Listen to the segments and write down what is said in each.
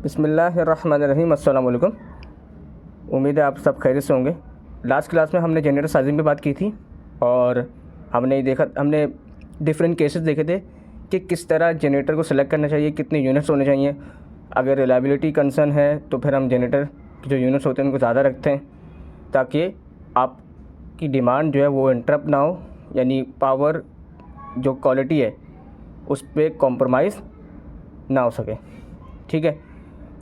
बिस्मिल्लाहिर्रहमानिर्रहीम। अस्सलाम वालेकुम। उम्मीद है आप सब खैरियत से होंगे। लास्ट क्लास में हमने जनरेटर साइजिंग पे बात की थी और हमने डिफरेंट केसेस देखे थे कि किस तरह जनरेटर को सिलेक्ट करना चाहिए, कितने यूनिट्स होने चाहिए। अगर रिलायबिलिटी कंसर्न है तो फिर हम जनरेटर के जो यूनिट्स होते हैं उनको ज़्यादा रखते हैं ताकि आपकी डिमांड जो है वो इंटरप्ट ना हो, यानी पावर जो क्वालिटी है उस पर कॉम्प्रोमाइज़ ना हो सके। ठीक है।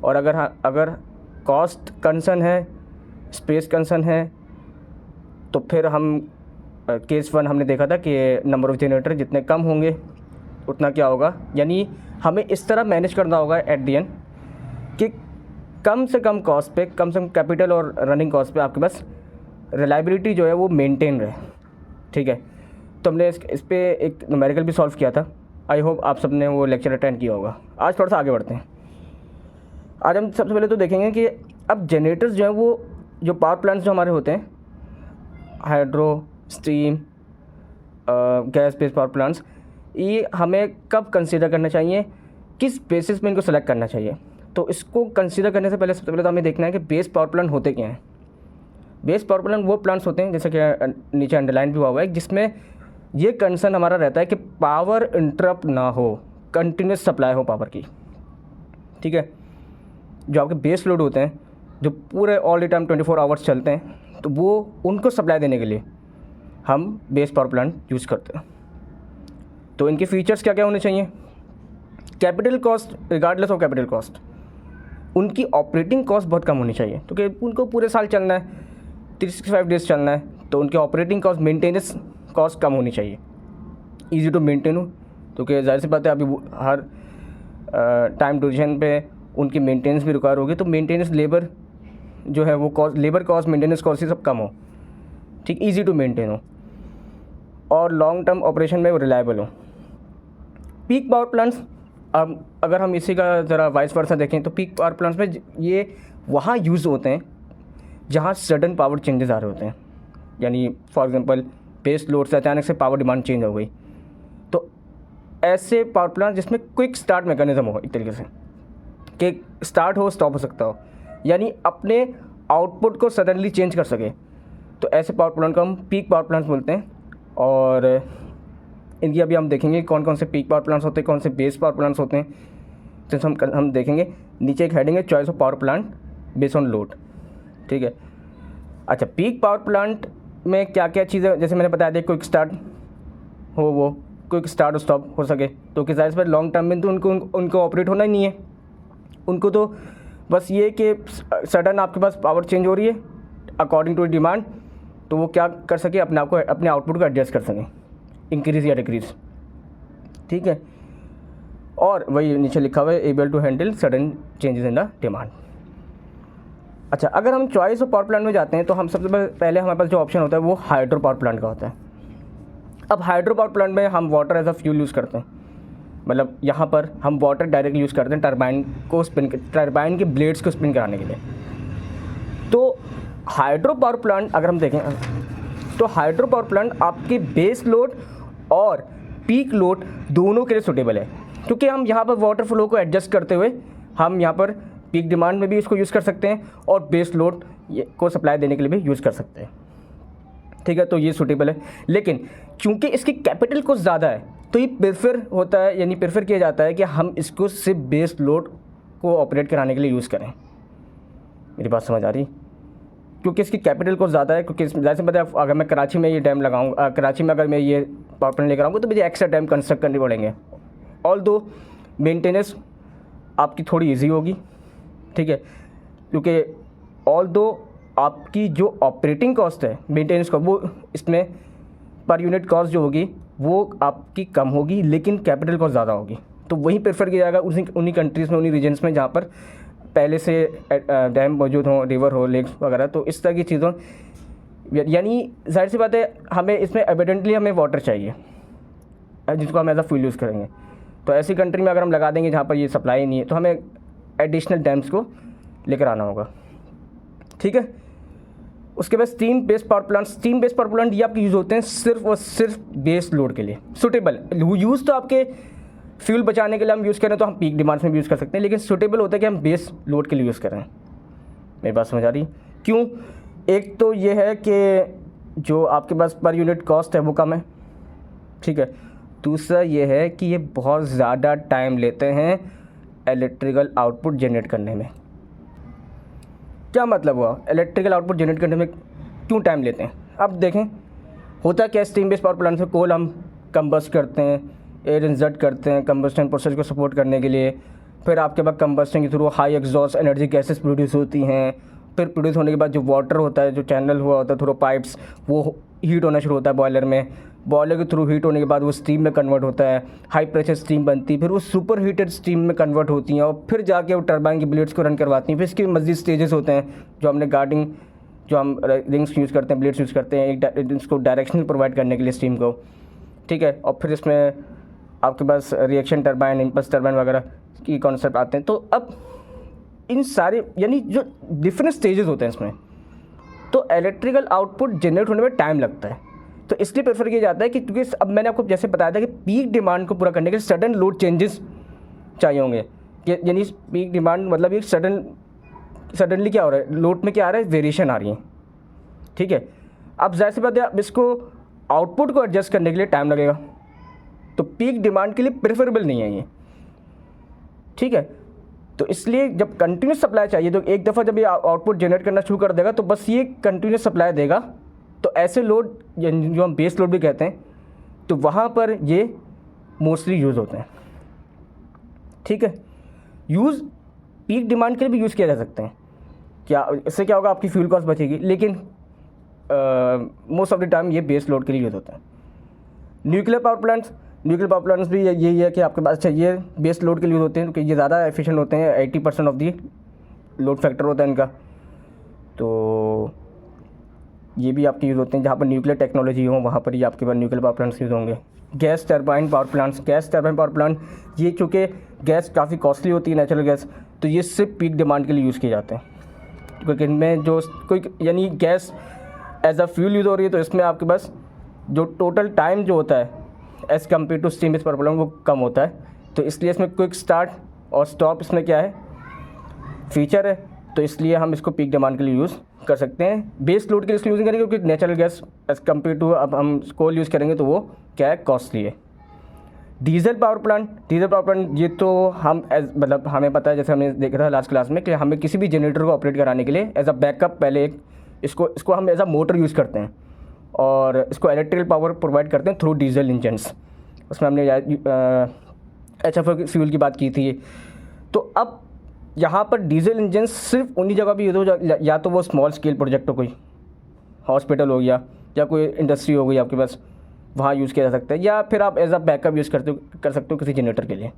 और अगर कॉस्ट कंसर्न है, स्पेस कंसर्न है, तो फिर हम केस 1 हमने देखा था कि नंबर ऑफ़ जनरेटर जितने कम होंगे उतना क्या होगा, यानी हमें इस तरह मैनेज करना होगा एट दी एंड कि कम से कम कॉस्ट पे, कम से कम कैपिटल और रनिंग कॉस्ट पे आपके पास रिलायबिलिटी जो है वो मेंटेन रहे। ठीक है। तो हमने इस पे एक न्यूमेरिकल भी सॉल्व किया था। आई होप आप सब ने वो लेक्चर अटेंड किया होगा। आज थोड़ा सा आगे बढ़ते हैं। आज हम सबसे पहले तो देखेंगे कि अब जनरेटर्स जो हैं वो जो पावर प्लांट्स जो हमारे होते हैं, hydro, steam, gas based power plants, ये हमें कब कंसीडर करना चाहिए, किस बेसिस पे इनको सेलेक्ट करना चाहिए। तो इसको कंसीडर करने से पहले सबसे पहले तो हमें देखना है कि बेस पावर प्लांट होते क्या हैं। बेस पावर प्लांट वो प्लांट्स होते हैं, जैसे कि नीचे अंडरलाइन भी हुआ है, जिसमें ये कंसर्न हमारा रहता है कि पावर इंटरप्ट ना हो, कंटिन्यूस सप्लाई हो पावर की। ठीक है। जो आपके बेस लोड होते हैं, जो पूरे ऑल द टाइम 24 आवर्स चलते हैं, तो वो उनको सप्लाई देने के लिए हम बेस पावर प्लांट यूज़ करते हैं। तो इनके फीचर्स क्या क्या होने चाहिए। Capital cost, regardless of capital cost, उनकी ऑपरेटिंग कॉस्ट बहुत कम होनी चाहिए, क्योंकि उनको पूरे साल चलना है, 365 डेज चलना है, तो उनकी ऑपरेटिंग कॉस्ट, मेंटेनेंस कॉस्ट कम होनी चाहिए, ईजी टू मेंटेन हो। क्योंकि जाहिर सी बात है अभी हर टाइम ड्यूरेशन पे उनकी मेंटेनेंस भी रिक्वायर होगी, तो मेंटेनेंस लेबर जो है वो cost, labour cost, maintenance cost, ये सब कम हो। ठीक, ईजी टू मेंटेन हो और लॉन्ग टर्म ऑपरेशन में वो रिलायबल हो। पीक पावर प्लांट्स, अब अगर हम इसी का ज़रा वाइस वर्सा देखें तो पीक पावर प्लांट्स में ये वहाँ यूज़ होते हैं जहाँ सडन पावर चेंजेस आ रहे होते हैं, यानी फॉर एग्जांपल बेस लोड से अचानक से पावर डिमांड चेंज हो गई, तो ऐसे पावर प्लांट जिसमें क्विक स्टार्ट मैकेनिज्म हो, एक तरीके से कि स्टार्ट हो स्टॉप हो सकता हो, यानी अपने आउटपुट को सडनली चेंज कर सके, तो ऐसे पावर प्लांट को हम पीक पावर प्लांट्स बोलते हैं। और इनकी अभी हम देखेंगे कौन कौन से पीक पावर प्लांट्स होते हैं, कौन से बेस पावर प्लांट्स होते हैं, जैसे हम देखेंगे। नीचे एक हेडिंग है choice of power plant based on load. ठीक है। अच्छा, पीक पावर प्लांट में क्या क्या चीज़ें, जैसे मैंने बताया था, क्विक स्टार्ट हो, वो क्विक स्टार्ट और स्टॉप हो सके, तो कि जाहिर से लॉन्ग टर्म में तो उनको ऑपरेट होना ही नहीं है। उनको तो बस ये कि सडन आपके पास पावर चेंज हो रही है अकॉर्डिंग टू डिमांड, तो वो क्या कर सके, अपने आप को, अपने आउटपुट को एडजस्ट कर सकें, इंक्रीज़ या डिक्रीज़। ठीक है। और वही नीचे लिखा हुआ है able to handle sudden changes in the demand. अच्छा, अगर हम चॉइस ऑफ पावर प्लांट में जाते हैं तो हम सबसे पहले हमारे पास जो ऑप्शन होता है वो हाइड्रो पावर प्लांट का होता है। अब हाइड्रो पावर प्लांट में हम water as a fuel use करते हैं, मतलब यहाँ पर हम वाटर डायरेक्ट यूज़ करते हैं टरबाइन के ब्लेड्स को स्पिन कराने के लिए। तो हाइड्रो पावर प्लांट अगर हम देखें तो हाइड्रो पावर प्लांट आपके बेस लोड और पीक लोड दोनों के लिए सूटेबल है, क्योंकि हम यहाँ पर वाटर फ्लो को एडजस्ट करते हुए हम यहाँ पर पीक डिमांड में भी इसको यूज़ कर सकते हैं और बेस लोड को सप्लाई देने के लिए भी यूज़ कर सकते हैं। ठीक है। तो ये सूटेबल है, लेकिन चूँकि इसकी कैपिटल कॉस्ट ज़्यादा है तो ये प्रेफर होता है, यानी प्रेफर किया जाता है कि हम इसको सिर्फ बेस लोड को ऑपरेट कराने के लिए यूज़ करें। मेरी बात समझ आ रही? क्योंकि इसकी कैपिटल कॉस्ट ज़्यादा है, क्योंकि जैसे पता है अगर मैं कराची में ये डैम लगाऊंगा, कराची में अगर मैं ये पावर प्लांट लेकर आऊँगा तो मुझे एक्स्ट्रा डैम कंस्ट्रक्ट करने पड़ेंगे। ऑल दो मेंटेनेंस आपकी थोड़ी ईजी होगी। ठीक है। क्योंकि ऑल दो आपकी जो ऑपरेटिंग कॉस्ट है मेंटेनेंस का, वो इसमें पर यूनिट कॉस्ट जो होगी वो आपकी कम होगी, लेकिन कैपिटल कॉस्ट ज़्यादा होगी। तो वही प्रेफर किया जाएगा उन्हीं कंट्रीज़ में, उन्हीं रीजन्स में जहाँ पर पहले से डैम मौजूद हो, रिवर हो, लेक्स वगैरह। तो इस तरह की चीज़ों, यानी जाहिर सी बात है हमें इसमें एविडेंटली हमें वाटर चाहिए जिसको हम एज अ फ्यूल यूज़ करेंगे। तो ऐसी कंट्री में अगर हम लगा देंगे जहाँ पर ये सप्लाई नहीं है, तो हमें एडिशनल डैम्स को लेकर आना होगा। ठीक है। उसके बाद स्टीम बेस्ड पावर प्लांट ये आपके यूज़ होते हैं सिर्फ और सिर्फ बेस लोड के लिए सूटेबल। यूज़ तो आपके फ्यूल बचाने के लिए हम यूज़ करें तो हम पीक डिमांड में भी यूज़ कर सकते हैं, लेकिन सूटेबल होता है कि हम बेस लोड के लिए यूज़ करें। मेरी बात समझ आ रही? क्यों? एक तो ये है कि जो आपके पास पर यूनिट कॉस्ट है वो कम है, ठीक है। दूसरा ये है कि ये बहुत ज़्यादा टाइम लेते हैं इलेक्ट्रिकल आउटपुट जनरेट करने में। क्या मतलब हुआ? इलेक्ट्रिकल आउटपुट जनरेट करने में क्यों टाइम लेते हैं? अब देखें, होता क्या, स्टीम बेस्ड पावर प्लांट में कोल हम कंबस्ट करते हैं, एयर इंजर्ट करते हैं कंबस्टन प्रोसेस को सपोर्ट करने के लिए। फिर आपके पास कंबस्टन के through high exhaust energy gases produce होती हैं। फिर प्रोड्यूस होने के बाद जो वाटर होता है, जो चैनल हुआ होता है थ्रू पाइप्स, वो हीट होना शुरू होता है बॉयलर में। बॉयलर के थ्रू हीट होने के बाद वो स्टीम में कन्वर्ट होता है, हाई प्रेशर स्टीम बनती है, फिर वो सुपर हीटेड स्टीम में कन्वर्ट होती हैं और फिर जाके वो टरबाइन की ब्लेड्स को रन करवाती हैं। फिर इसके मज़ीद स्टेजेस होते हैं जो हमने गार्डिंग, जो हम रिंग्स यूज़ करते हैं, ब्लेड्स यूज़ करते हैं एक इसको डायरेक्शनल प्रोवाइड करने के लिए स्टीम को, ठीक है। और फिर इसमें आपके पास रिएक्शन टरबाइन, इम्पल्स टरबाइन वगैरह की कॉन्सेप्ट आते हैं। तो अब इन सारे यानी जो डिफरेंट स्टेजेस होते हैं इसमें, तो इलेक्ट्रिकल आउटपुट जनरेट होने में टाइम लगता है। तो इसलिए प्रेफर किया जाता है कि क्योंकि अब मैंने आपको जैसे बताया था कि पीक डिमांड को पूरा करने के लिए सडन लोड चेंजेस चाहिए होंगे, यानी पीक डिमांड मतलब एक सडनली क्या हो रहा है, लोड में क्या आ रहा है, वेरिएशन आ रही है, ठीक है। अब जाहिर सी बात है, अब इसको आउटपुट को एडजस्ट करने के लिए टाइम लगेगा, तो पीक डिमांड के लिए प्रेफरेबल नहीं है ये, ठीक है। तो इसलिए जब कंटिन्यूस सप्लाई चाहिए, तो एक दफ़ा जब ये आउटपुट जनरेट करना शुरू कर देगा तो बस ये कंटिन्यूस सप्लाई देगा। तो ऐसे लोड जो हम बेस लोड भी कहते हैं, तो वहाँ पर ये मोस्टली यूज़ होते हैं, ठीक है। यूज़ पीक डिमांड के लिए भी यूज़ किया जा सकते हैं। क्या इससे क्या होगा, आपकी फ्यूल कॉस्ट बचेगी, लेकिन मोस्ट ऑफ द टाइम ये बेस लोड के लिए यूज़ होता है। न्यूक्लियर पावर प्लांट्स भी यही है कि आपके पास अच्छा ये बेस लोड के लिए यूज़ होते हैं, क्योंकि ये ज़्यादा एफिशिएंट होते हैं, 80% ऑफ दी लोड फैक्टर होता है इनका। तो ये भी आपके यूज़ होते हैं, जहाँ पर न्यूक्लियर टेक्नोलॉजी हो वहाँ पर ही आपके पास न्यूक्लियर पावर प्लांट्स यूज़ होंगे। गैस टरबाइन पावर प्लांट ये चूँकि गैस काफ़ी कॉस्टली होती है, नेचुरल गैस, तो ये सिर्फ पीक डिमांड के लिए यूज़ किए जाते हैं, क्योंकि इनमें जो कोई यानी gas as a fuel use हो रही है, तो इसमें आपके पास जो टोटल टाइम जो होता है as compare to steam based power plant वो कम होता है। तो इसलिए इसमें क्विक स्टार्ट और स्टॉप इसमें क्या है, फीचर है। तो इसलिए हम इसको पीक डिमांड के लिए यूज़ कर सकते हैं। बेस लोड के लिए इसको यूज़ करेंगे, क्योंकि natural gas as compare to अब हम कोल यूज़ करेंगे तो वो क्या है, कॉस्टली है। डीजल पावर प्लांट ये तो हम मतलब हमें पता है, जैसे हमने देखा था लास्ट क्लास में, कि हमें किसी भी जनरेटर को ऑपरेट कराने के लिए एज अ बैकअप पहले इसको हम एज अ मोटर यूज़ करते हैं और इसको इलेक्ट्रिकल पावर प्रोवाइड करते हैं थ्रू डीजल इंजन्स। उसमें हमने HFO फ्यूल की बात की थी। तो अब यहाँ पर डीजल इंजन सिर्फ उन्हीं जगह भी यूज़ हो, या तो वो स्मॉल स्केल प्रोजेक्ट हो, कोई हॉस्पिटल हो गया या कोई इंडस्ट्री हो गई आपके पास, वहाँ यूज़ किया जा सकता है, या फिर आप एज अ बैकअप यूज़ कर सकते हो किसी जनरेटर के लिए।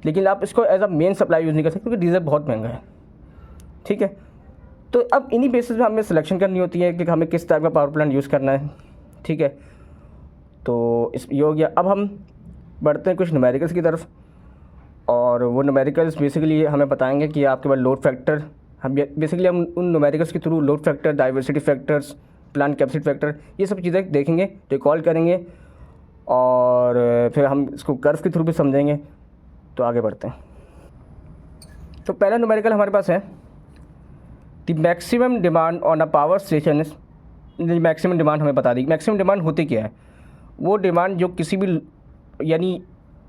लेकिन आप इसको as a main supply use नहीं कर सकते, क्योंकि डीजल बहुत महंगा है, ठीक है। तो अब इन्हीं बेसिस पे हमें सिलेक्शन करनी होती है कि हमें किस टाइप का पावर प्लांट यूज़ करना है, ठीक है। तो ये हो गया। अब हम बढ़ते हैं कुछ न्यूमेरिकल्स की तरफ, और वो न्यूमेरिकल्स बेसिकली हमें बताएंगे कि आपके पास लोड फैक्टर, हम उन न्यूमेरिकल्स के through load factor, diversity factors, plant capacity factor, ये सब चीज़ें देखेंगे, रिकॉल करेंगे, और फिर हम इसको कर्व के थ्रू भी समझेंगे। तो आगे बढ़ते हैं। तो पहला न्यूमेरिकल हमारे पास है, the maximum demand on a power station. Maximum demand हमें बता दी। मैक्सिमम डिमांड होती क्या है? वो डिमांड जो किसी भी यानी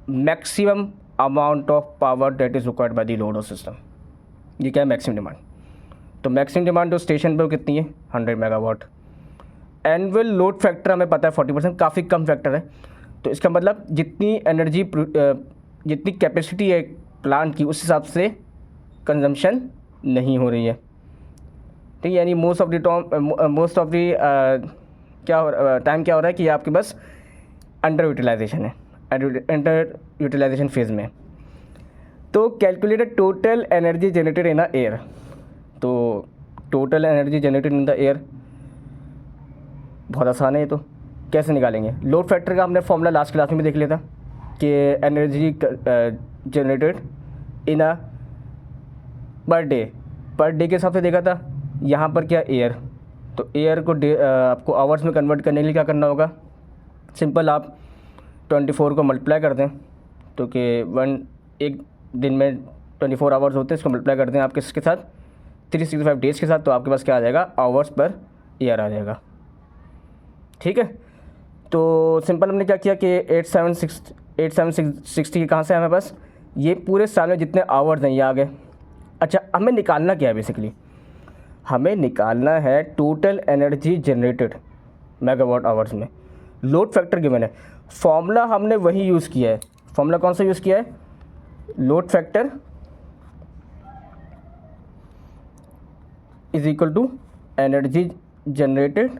maximum amount of power that is required by the load of system, ये क्या है, मैक्सिमम डिमांड। तो मैक्सिमम डिमांड जो स्टेशन पर कितनी है, 100 मेगावाट। एनुअल लोड फैक्टर हमें पता है 40%, काफ़ी कम फैक्टर है। तो इसका मतलब जितनी एनर्जी, जितनी कैपेसिटी है प्लांट की, उस हिसाब से कंजम्पशन नहीं हो रही है, ठीक है। यानी मोस्ट ऑफ द टाइम क्या हो रहा है कि आपके पास अंडर यूटिलाइजेशन है, अंडर यूटिलाइजेशन फेज़ में। तो calculated total energy generated in the year. तो total energy generated in the year बहुत आसान है। ये तो कैसे निकालेंगे? लोड फैक्टर का हमने फॉर्मूला लास्ट क्लास में भी देख लिया था कि एनर्जी जनरेटेड इन अ पर डे के हिसाब से देखा था। यहाँ पर क्या, एयर, तो एयर को आपको आवर्स में कन्वर्ट करने के लिए क्या करना होगा, सिंपल आप 24 को मल्टीप्लाई कर दें तो कि एक दिन में 24 आवर्स होते हैं, इसको मल्टीप्लाई करते हैं आप किसके साथ 365 डेज़ के साथ, तो आपके पास क्या आ जाएगा आवर्स पर ईयर आ जाएगा। ठीक है, तो सिंपल हमने क्या किया कि 8760 कहाँ से हमें पास ये पूरे साल में जितने आवर्स हैं ये आ गए। अच्छा, हमें निकालना क्या है, बेसिकली हमें निकालना है total energy generated megawatt hours में। लोड फैक्टर गिवन है, फॉर्मूला हमने वही यूज़ किया है। फॉर्मूला कौन सा यूज़ किया है? Load factor is equal to energy generated,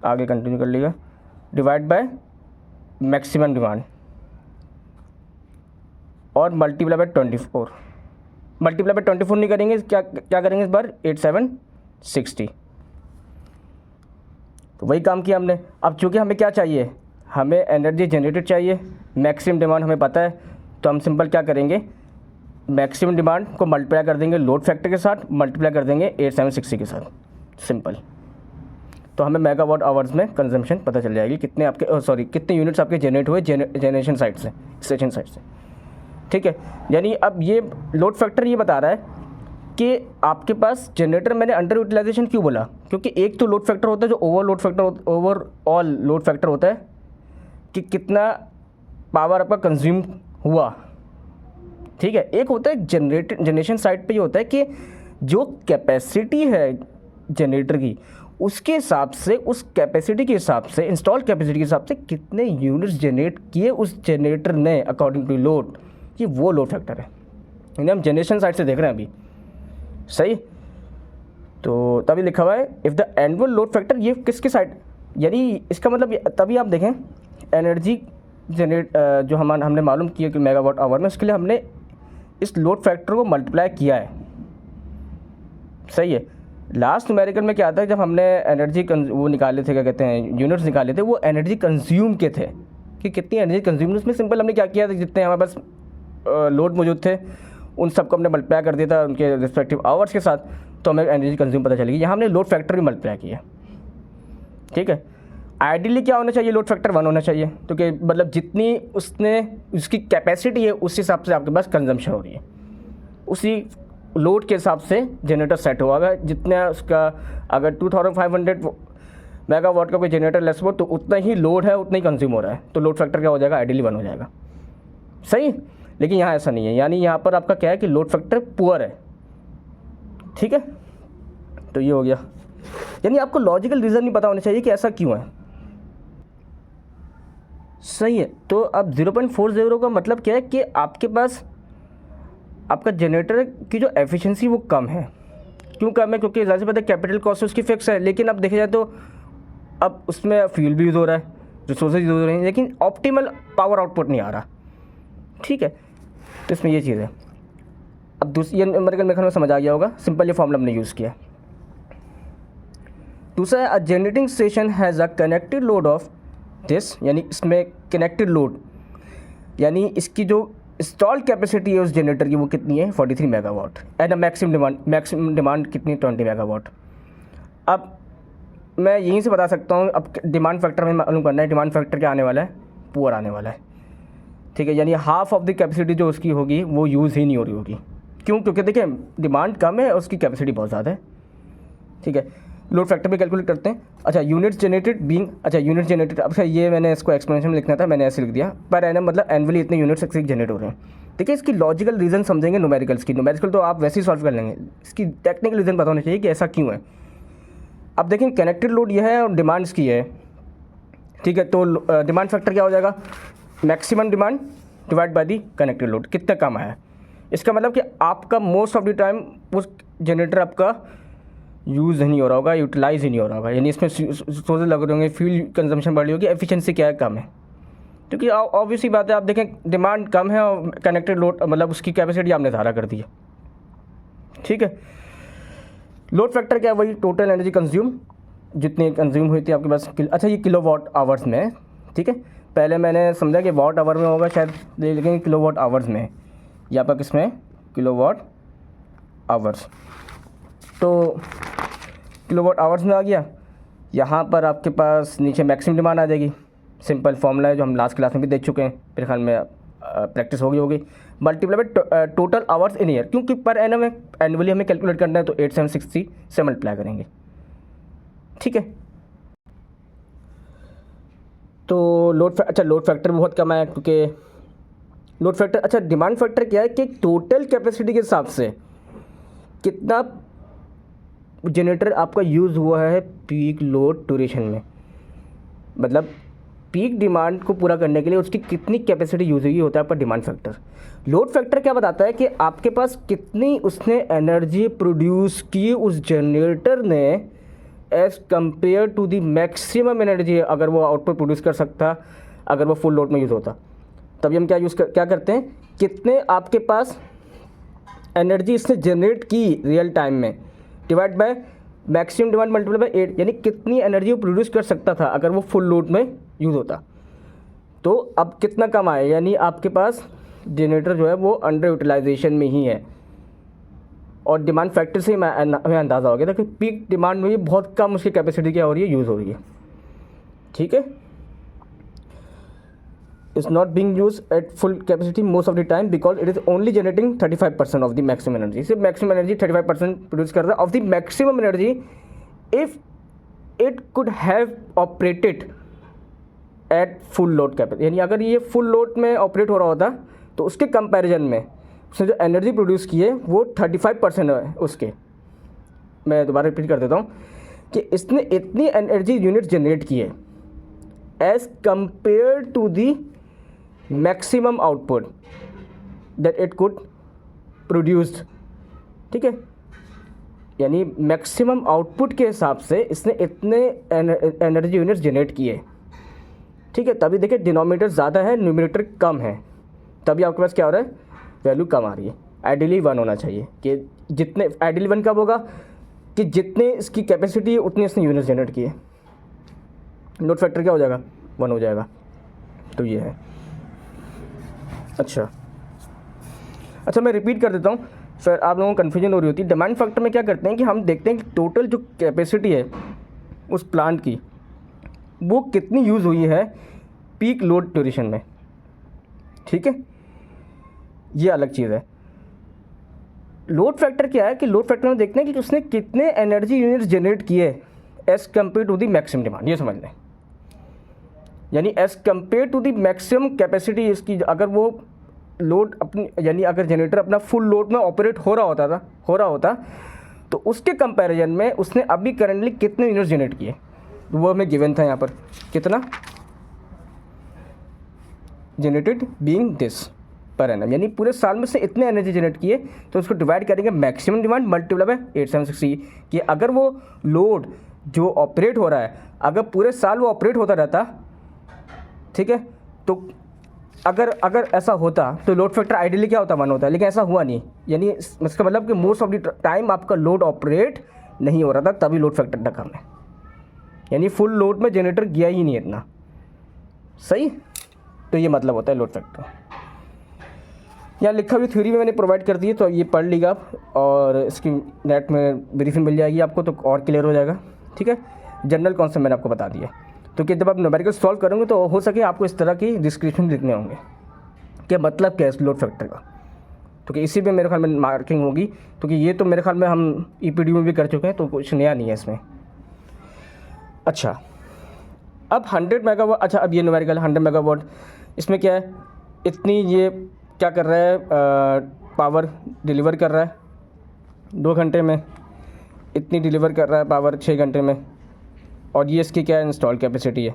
आगे कंटिन्यू कर लिएगा, डिवाइड बाय मैक्सिमम डिमांड और मल्टीप्लाई बाय 24। मल्टीप्लाई बाय 24 नहीं करेंगे, क्या करेंगे इस बार 8760। तो वही काम किया हमने। अब चूँकि हमें क्या चाहिए, हमें एनर्जी जनरेटेड चाहिए, मैक्सिमम डिमांड हमें पता है, तो हम सिंपल क्या करेंगे, मैक्सिमम डिमांड को मल्टीप्लाई कर देंगे लोड फैक्टर के साथ, मल्टीप्लाई कर देंगे 8760 के साथ, सिंपल। तो हमें मेगावाट आवर्स में कंजम्पशन पता चल जाएगी कितने आपके कितने यूनिट्स आपके जनरेट हुए जनरेशन साइड से, स्टेशन साइड से। ठीक है, यानी अब ये लोड फैक्टर ये बता रहा है कि आपके पास जनरेटर, मैंने अंडर यूटिलाइजेशन क्यों बोला, क्योंकि एक तो लोड फैक्टर होता है जो ओवरऑल लोड फैक्टर होता है कि कितना पावर आपका कंज्यूम हुआ। ठीक है, एक होता है जनरेशन साइड पे ये होता है कि जो कैपेसिटी है जनरेटर की, उसके हिसाब से, उस कैपेसिटी के हिसाब से, इंस्टॉल कैपेसिटी के हिसाब से कितने यूनिट्स जनरेट किए उस जनरेटर ने अकॉर्डिंग टू लोड, कि वो लोड फैक्टर है। यानी हम जनरेशन साइड से देख रहे हैं अभी, सही। तो तभी लिखा हुआ है if the annual load factor, ये किसके साइड, यानी इसका मतलब तभी आप देखें एनर्जी जनरेट जो हमने मालूम किया कि मेगावाट आवर में, उसके लिए हमने इस लोड फैक्टर को मल्टीप्लाई किया है, सही है। लास्ट न्यूमेरिकल में क्या आता है, जब हमने एनर्जी वो निकाले थे, क्या कहते हैं, यूनिट्स निकाले थे, वो एनर्जी कंज्यूम के थे कि कितनी एनर्जी कंज्यूम। उसमें सिंपल हमने क्या किया था, जितने हमारे पास लोड मौजूद थे उन सबको हमने मल्टीप्लाई कर दिया था उनके रिस्पेक्टिव आवर्स के साथ, तो हमें एनर्जी कंज्यूम पता चलेगी। यहाँ हमने लोड फैक्टर भी मल्टीप्लाई किया। ठीक है, आइडियली क्या होना चाहिए, लोड फैक्टर 1 होना चाहिए, तो कि मतलब जितनी उसकी कैपेसिटी है उस हिसाब से आपके पास कंजम्पशन हो रही है, उसी लोड के हिसाब से जनरेटर सेट होगा। जितना उसका, अगर 2500 मेगावाट का कोई जनरेटर लेस हो तो उतना ही लोड है, उतना ही कंज्यूम हो रहा है, तो लोड फैक्टर क्या हो जाएगा, आइडियली 1 हो जाएगा, सही। लेकिन यहाँ ऐसा नहीं है, यानी यहाँ पर आपका क्या है कि लोड फैक्टर पुअर है। ठीक है, तो ये हो गया। यानी आपको लॉजिकल रीज़न नहीं पता होना चाहिए कि ऐसा क्यों है, सही है। तो अब 0.40 का मतलब क्या है कि आपके पास आपका जनरेटर की जो एफिशिएंसी वो कम है। क्यों कम है, क्योंकि ज़्यादा से ज़्यादा कैपिटल कॉस्ट उसकी फिक्स है, लेकिन अब देखा जाए तो अब उसमें फ्यूल भी यूज़ हो रहा है, रिसोर्सेज यूज़ हो रहे हैं, लेकिन ऑप्टिमल पावर आउटपुट नहीं आ रहा। ठीक है, तो इसमें ये चीज़ है। अब दूसरी न्यूमेरिकल मेथड में समझ आ गया होगा, सिंपल ये फॉर्मूला हमने यूज़ किया। दूसरा है a generating station has a connected load of this, यानी इसमें कनेक्टेड लोड, यानी इसकी जो इंस्टॉल्ड कैपेसिटी है उस जनरेटर की वो कितनी है 43 मेगावाट, एंड मैक्सिमम डिमांड कितनी 20 मेगावाट। अब मैं यहीं से बता सकता हूँ, अब डिमांड फैक्टर में मालूम करना है, डिमांड फैक्टर क्या आने वाला है, पुअर आने वाला है। ठीक है, यानी हाफ ऑफ द कैपेसिटी जो उसकी होगी वो यूज़ ही नहीं हो रही होगी। क्यों, क्योंकि देखिए डिमांड कम है और उसकी कैपेसिटी बहुत ज़्यादा है। ठीक है, लोड फैक्टर भी कैलकुलेट करते हैं। अच्छा, यूनिट्स जनरेटेड बीइंग, अच्छा यूनिट जनरेटेड, अच्छा ये मैंने इसको एक्सप्लेनेशन में लिखना था, मैंने ऐसे लिख दिया, पर एनम मतलब एनुअली इतने यूनिट्स जनरेट हो रहे हैं। देखिए इसकी लॉजिकल रीज़न समझेंगे न्यूमेरिकल्स की, न्यूमेरिकल तो आप वैसे ही सॉल्व कर लेंगे, इसकी टेक्निकल रीज़न पता होना चाहिए कि ऐसा क्यों है। अब देखें कनेक्टेड लोड यह है और डिमांड्स की है। ठीक है, तो डिमांड फैक्टर क्या हो जाएगा, maximum demand divide by the connected load, कितना कम आया। इसका मतलब कि आपका मोस्ट ऑफ द टाइम उस जनरेटर आपका यूज़ नहीं हो रहा होगा, यूटिलाइज़ ही नहीं हो रहा होगा, यानी इसमें सोर्सेज लग रहे होंगे, फ्यूल कंजम्पशन बढ़ रही होगी, एफिशिएंसी क्या है, कम है। क्योंकि ऑब्वियसली बात है, आप देखें डिमांड कम है और कनेक्टेड लोड मतलब उसकी कैपेसिटी आपने धारा कर दी है। ठीक है, लोड फैक्टर क्या है, वही टोटल एनर्जी कंज्यूम, जितनी कंज्यूम हुई थी आपके पास। अच्छा, ये किलोवाट आवर्स में है। ठीक है, पहले मैंने समझा कि वाट आवर में होगा शायद, लेकिन किलोवाट आवर्स में, यहाँ पर किसमें, किलोवाट आवर्स। तो किलोवाट आवर्स में आ गया, यहाँ पर आपके पास नीचे मैक्सिमम डिमांड आ जाएगी, सिंपल फॉर्मूला है जो हम लास्ट क्लास में भी देख चुके हैं, मेरे ख्याल में प्रैक्टिस होगी। Multiply by total hours in year, क्योंकि पर एनम है, एनुअली हमें कैलकुलेट करना है तो 8760 से मल्टीप्लाई करेंगे। ठीक है, तो लोड फैक्टर बहुत कम है, क्योंकि लोड फैक्टर, अच्छा डिमांड फैक्टर क्या है कि टोटल कैपेसिटी के हिसाब से कितना जनरेटर आपका यूज़ हुआ है पीक लोड ड्यूरेशन में, मतलब पीक डिमांड को पूरा करने के लिए उसकी कितनी कैपेसिटी यूज हुई होता है आपका डिमांड फैक्टर। लोड फैक्टर क्या बताता है कि आपके पास कितनी उसने एनर्जी प्रोड्यूस की उस जनरेटर ने as compare to the maximum energy, अगर वो आउटपुट प्रोड्यूस कर सकता, अगर वो फुल लोड में यूज़ होता। तभी हम क्या करते हैं, कितने आपके पास एनर्जी इसने जनरेट की रियल टाइम में, divide by maximum demand multiply by 8, यानी कितनी एनर्जी वो प्रोड्यूस कर सकता था अगर वो फुल लोड में यूज़ होता। तो अब कितना कम आया, यानी आपके पास जनरेटर जो है वो अंडर यूटिलाइजेशन में ही है, और डिमांड फैक्टर से हमें अंदाज़ा हो गया था कि पीक डिमांड में भी बहुत कम उसकी कैपेसिटी क्या हो रही है, यूज़ हो रही है। ठीक है, is not being used at full capacity most of the time because it is only generating 35% of the maximum energy। सिर्फ maximum energy 35% प्रोड्यूस कर रहा है of the maximum energy if it could have operated at full load capacity, यानी अगर ये full load में operate हो रहा होता तो उसके कंपैरिजन में उसने जो एनर्जी प्रोड्यूस की है वो 35% है उसके। मैं दोबारा रिपीट कर देता हूँ कि इसने इतनी एनर्जी यूनिट जनरेट की है as compare to the maximum output that it could produced. ठीक है, यानी मैक्सिमम आउटपुट के हिसाब से इसने इतने एनर्जी यूनिट्स जनरेट किए। ठीक है, तभी देखिए डिनोमिनेटर ज़्यादा है, न्यूमरेटर कम है, तभी आपके पास क्या हो रहा है, वैल्यू कम आ रही है। आइडियली 1 होना चाहिए कि जितने, आइडियली 1 कब होगा कि जितने इसकी कैपेसिटी है उतनी इसने यूनिट्स जनरेट किए। लोड फैक्टर क्या हो जाएगा, 1 हो जाएगा। तो ये है। अच्छा मैं रिपीट कर देता हूँ, फिर आप लोगों को कन्फ्यूजन हो रही होती है। डिमांड फैक्टर में क्या करते हैं कि हम देखते हैं कि टोटल जो कैपेसिटी है उस प्लांट की वो कितनी यूज़ हुई है पीक लोड ड्यूरेशन में। ठीक है, ये अलग चीज़ है। लोड फैक्टर क्या है कि लोड फैक्टर में देखते हैं कि उसने कितने एनर्जी यूनिट्स जनरेट किए as compare to the maximum demand, ये समझ लें। यानी as compare to the maximum capacity इसकी, अगर वो लोड अपनी, यानी अगर जनरेटर अपना फुल लोड में ऑपरेट हो रहा होता तो उसके कंपैरिजन में उसने अभी करंटली कितने यूनिट्स जनरेट किए, वो हमें गिवन था यहाँ पर, कितना generated being this per annum, यानी पूरे साल में से इतने एनर्जी जनरेट किए, तो उसको डिवाइड करेंगे मैक्सिमम डिमांड मल्टीप्लाई बाय 8760 कि अगर वो लोड जो ऑपरेट हो रहा है अगर पूरे साल वो ऑपरेट होता रहता, ठीक है, तो अगर ऐसा होता तो लोड फैक्टर आइडियली क्या होता, 1 होता है, लेकिन ऐसा हुआ नहीं। यानी इसका मतलब कि मोस्ट ऑफ द टाइम आपका लोड ऑपरेट नहीं हो रहा था, तभी लोड फैक्टर इतना कम है, यानी फुल लोड में जनरेटर गया ही नहीं इतना। सही, तो ये मतलब होता है लोड फैक्टर। यहाँ लिखा हुई थ्योरी में मैंने प्रोवाइड कर दी है, तो ये पढ़ लीजिए आप, और इसकी नेट में ब्रीफिंग मिल जाएगी आपको, तो और क्लियर हो जाएगा। ठीक है, जनरल कॉन्सेप्ट मैंने आपको बता दिया। तो कि जब आप न्यूमेरिकल सॉल्व करोगे तो हो सके आपको इस तरह की डिस्क्रिप्शन लिखने होंगे कि मतलब क्या है लोड फैक्टर का, तो कि इसी में मेरे ख्याल में मार्किंग होगी, तो कि ये तो मेरे ख्याल में हम ईपीडी में भी कर चुके हैं, तो कुछ नया नहीं है इसमें। अच्छा, अब 100 मेगावाट, अच्छा अब ये न्यूमेरिकल 100 मेगावाट, इसमें क्या है, इतनी ये क्या कर रहा है, पावर डिलीवर कर रहा है 2 घंटे में, इतनी डिलीवर कर रहा है पावर 6 घंटे में, और ये इसकी क्या है, इंस्टॉल कैपेसिटी है,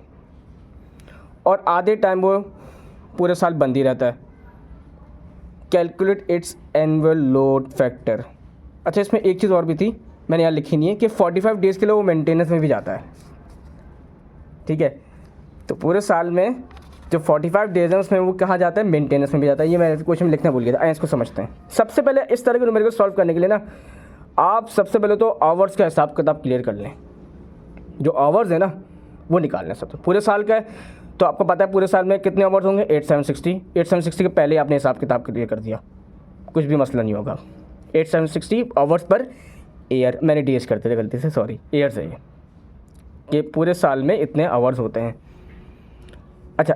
और आधे टाइम वो पूरे साल बंद ही रहता है। Calculate its annual load factor. अच्छा, इसमें एक चीज़ और भी थी, मैंने यहाँ लिखी नहीं है कि 45 डेज़ के लिए वो मेंटेनेंस में भी जाता है। ठीक है, तो पूरे साल में जो 45 डेज़ हैं उसमें वो कहाँ जाता है, मेंटेनेंस में भी जाता है। ये मैंने क्वेश्चन में लिखना भूल गया था, इसको समझते हैं। सबसे पहले इस तरह के न्यूमेरिकल सॉल्व करने के लिए ना, आप सबसे पहले तो आवर्स का हिसाब किताब क्लियर कर लें। जो आवर्स है ना वो निकालना है सबसे, पूरे साल का है, तो आपको पता है पूरे साल में कितने आवर्स होंगे, 8760 के पहले आपने हिसाब किताब क्लियर कर दिया, कुछ भी मसला नहीं होगा। 8760 आवर्स पर ईयर, मैंने डेज करते थे गलती से, सॉरी, ईयर से ये कि पूरे साल में इतने आवर्स होते हैं। अच्छा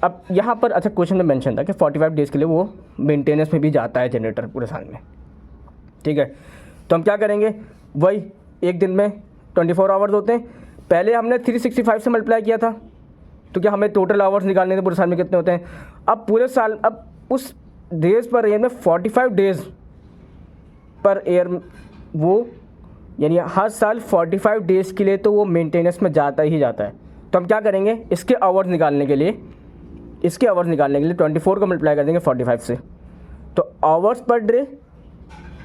अब यहाँ पर अच्छा क्वेश्चन में मेंशन था कि 45 डेज़ के लिए वो मेंटेनेंस में भी जाता है जनरेटर पूरे साल में, ठीक है। तो हम क्या करेंगे, वही एक दिन में 24 आवर्स होते हैं, पहले हमने 365 से मल्टीप्लाई किया था, तो क्या हमें टोटल आवर्स निकालने थे पूरे साल में कितने होते हैं। अब पूरे साल, अब उस डेज़ पर ईयर में 45 डेज़ पर ईयर वो, यानी हर साल 45 डेज़ के लिए तो वो मेंटेनेंस में जाता ही जाता है। तो हम क्या करेंगे, इसके आवर्स निकालने के लिए 24 को मल्टीप्लाई कर देंगे 45 से, तो आवर्स पर डे,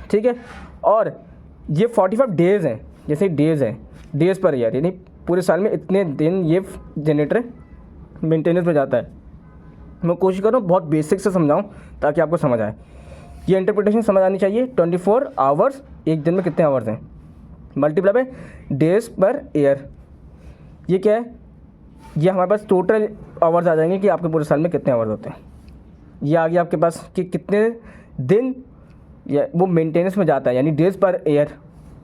ठीक है। और ये 45 डेज़ हैं, जैसे डेज़ हैं, डेज़ पर ईयर, यानी पूरे साल में इतने दिन ये जनरेटर मेंटेनेंस में जाता है। मैं कोशिश कर रहा हूँ बहुत बेसिक से समझाऊँ ताकि आपको समझ आए, ये इंटरप्रिटेशन समझ आनी चाहिए। 24 आवर्स, एक दिन में कितने आवर्स हैं, multiply by days per year, ये क्या है, ये हमारे पास टोटल आवर्स आ जाएंगे कि आपके पूरे साल में कितने आवर्स होते हैं। ये आ गया आपके पास कि कितने दिन या वो मेंटेनेंस में जाता है, यानी डेज़ पर ईयर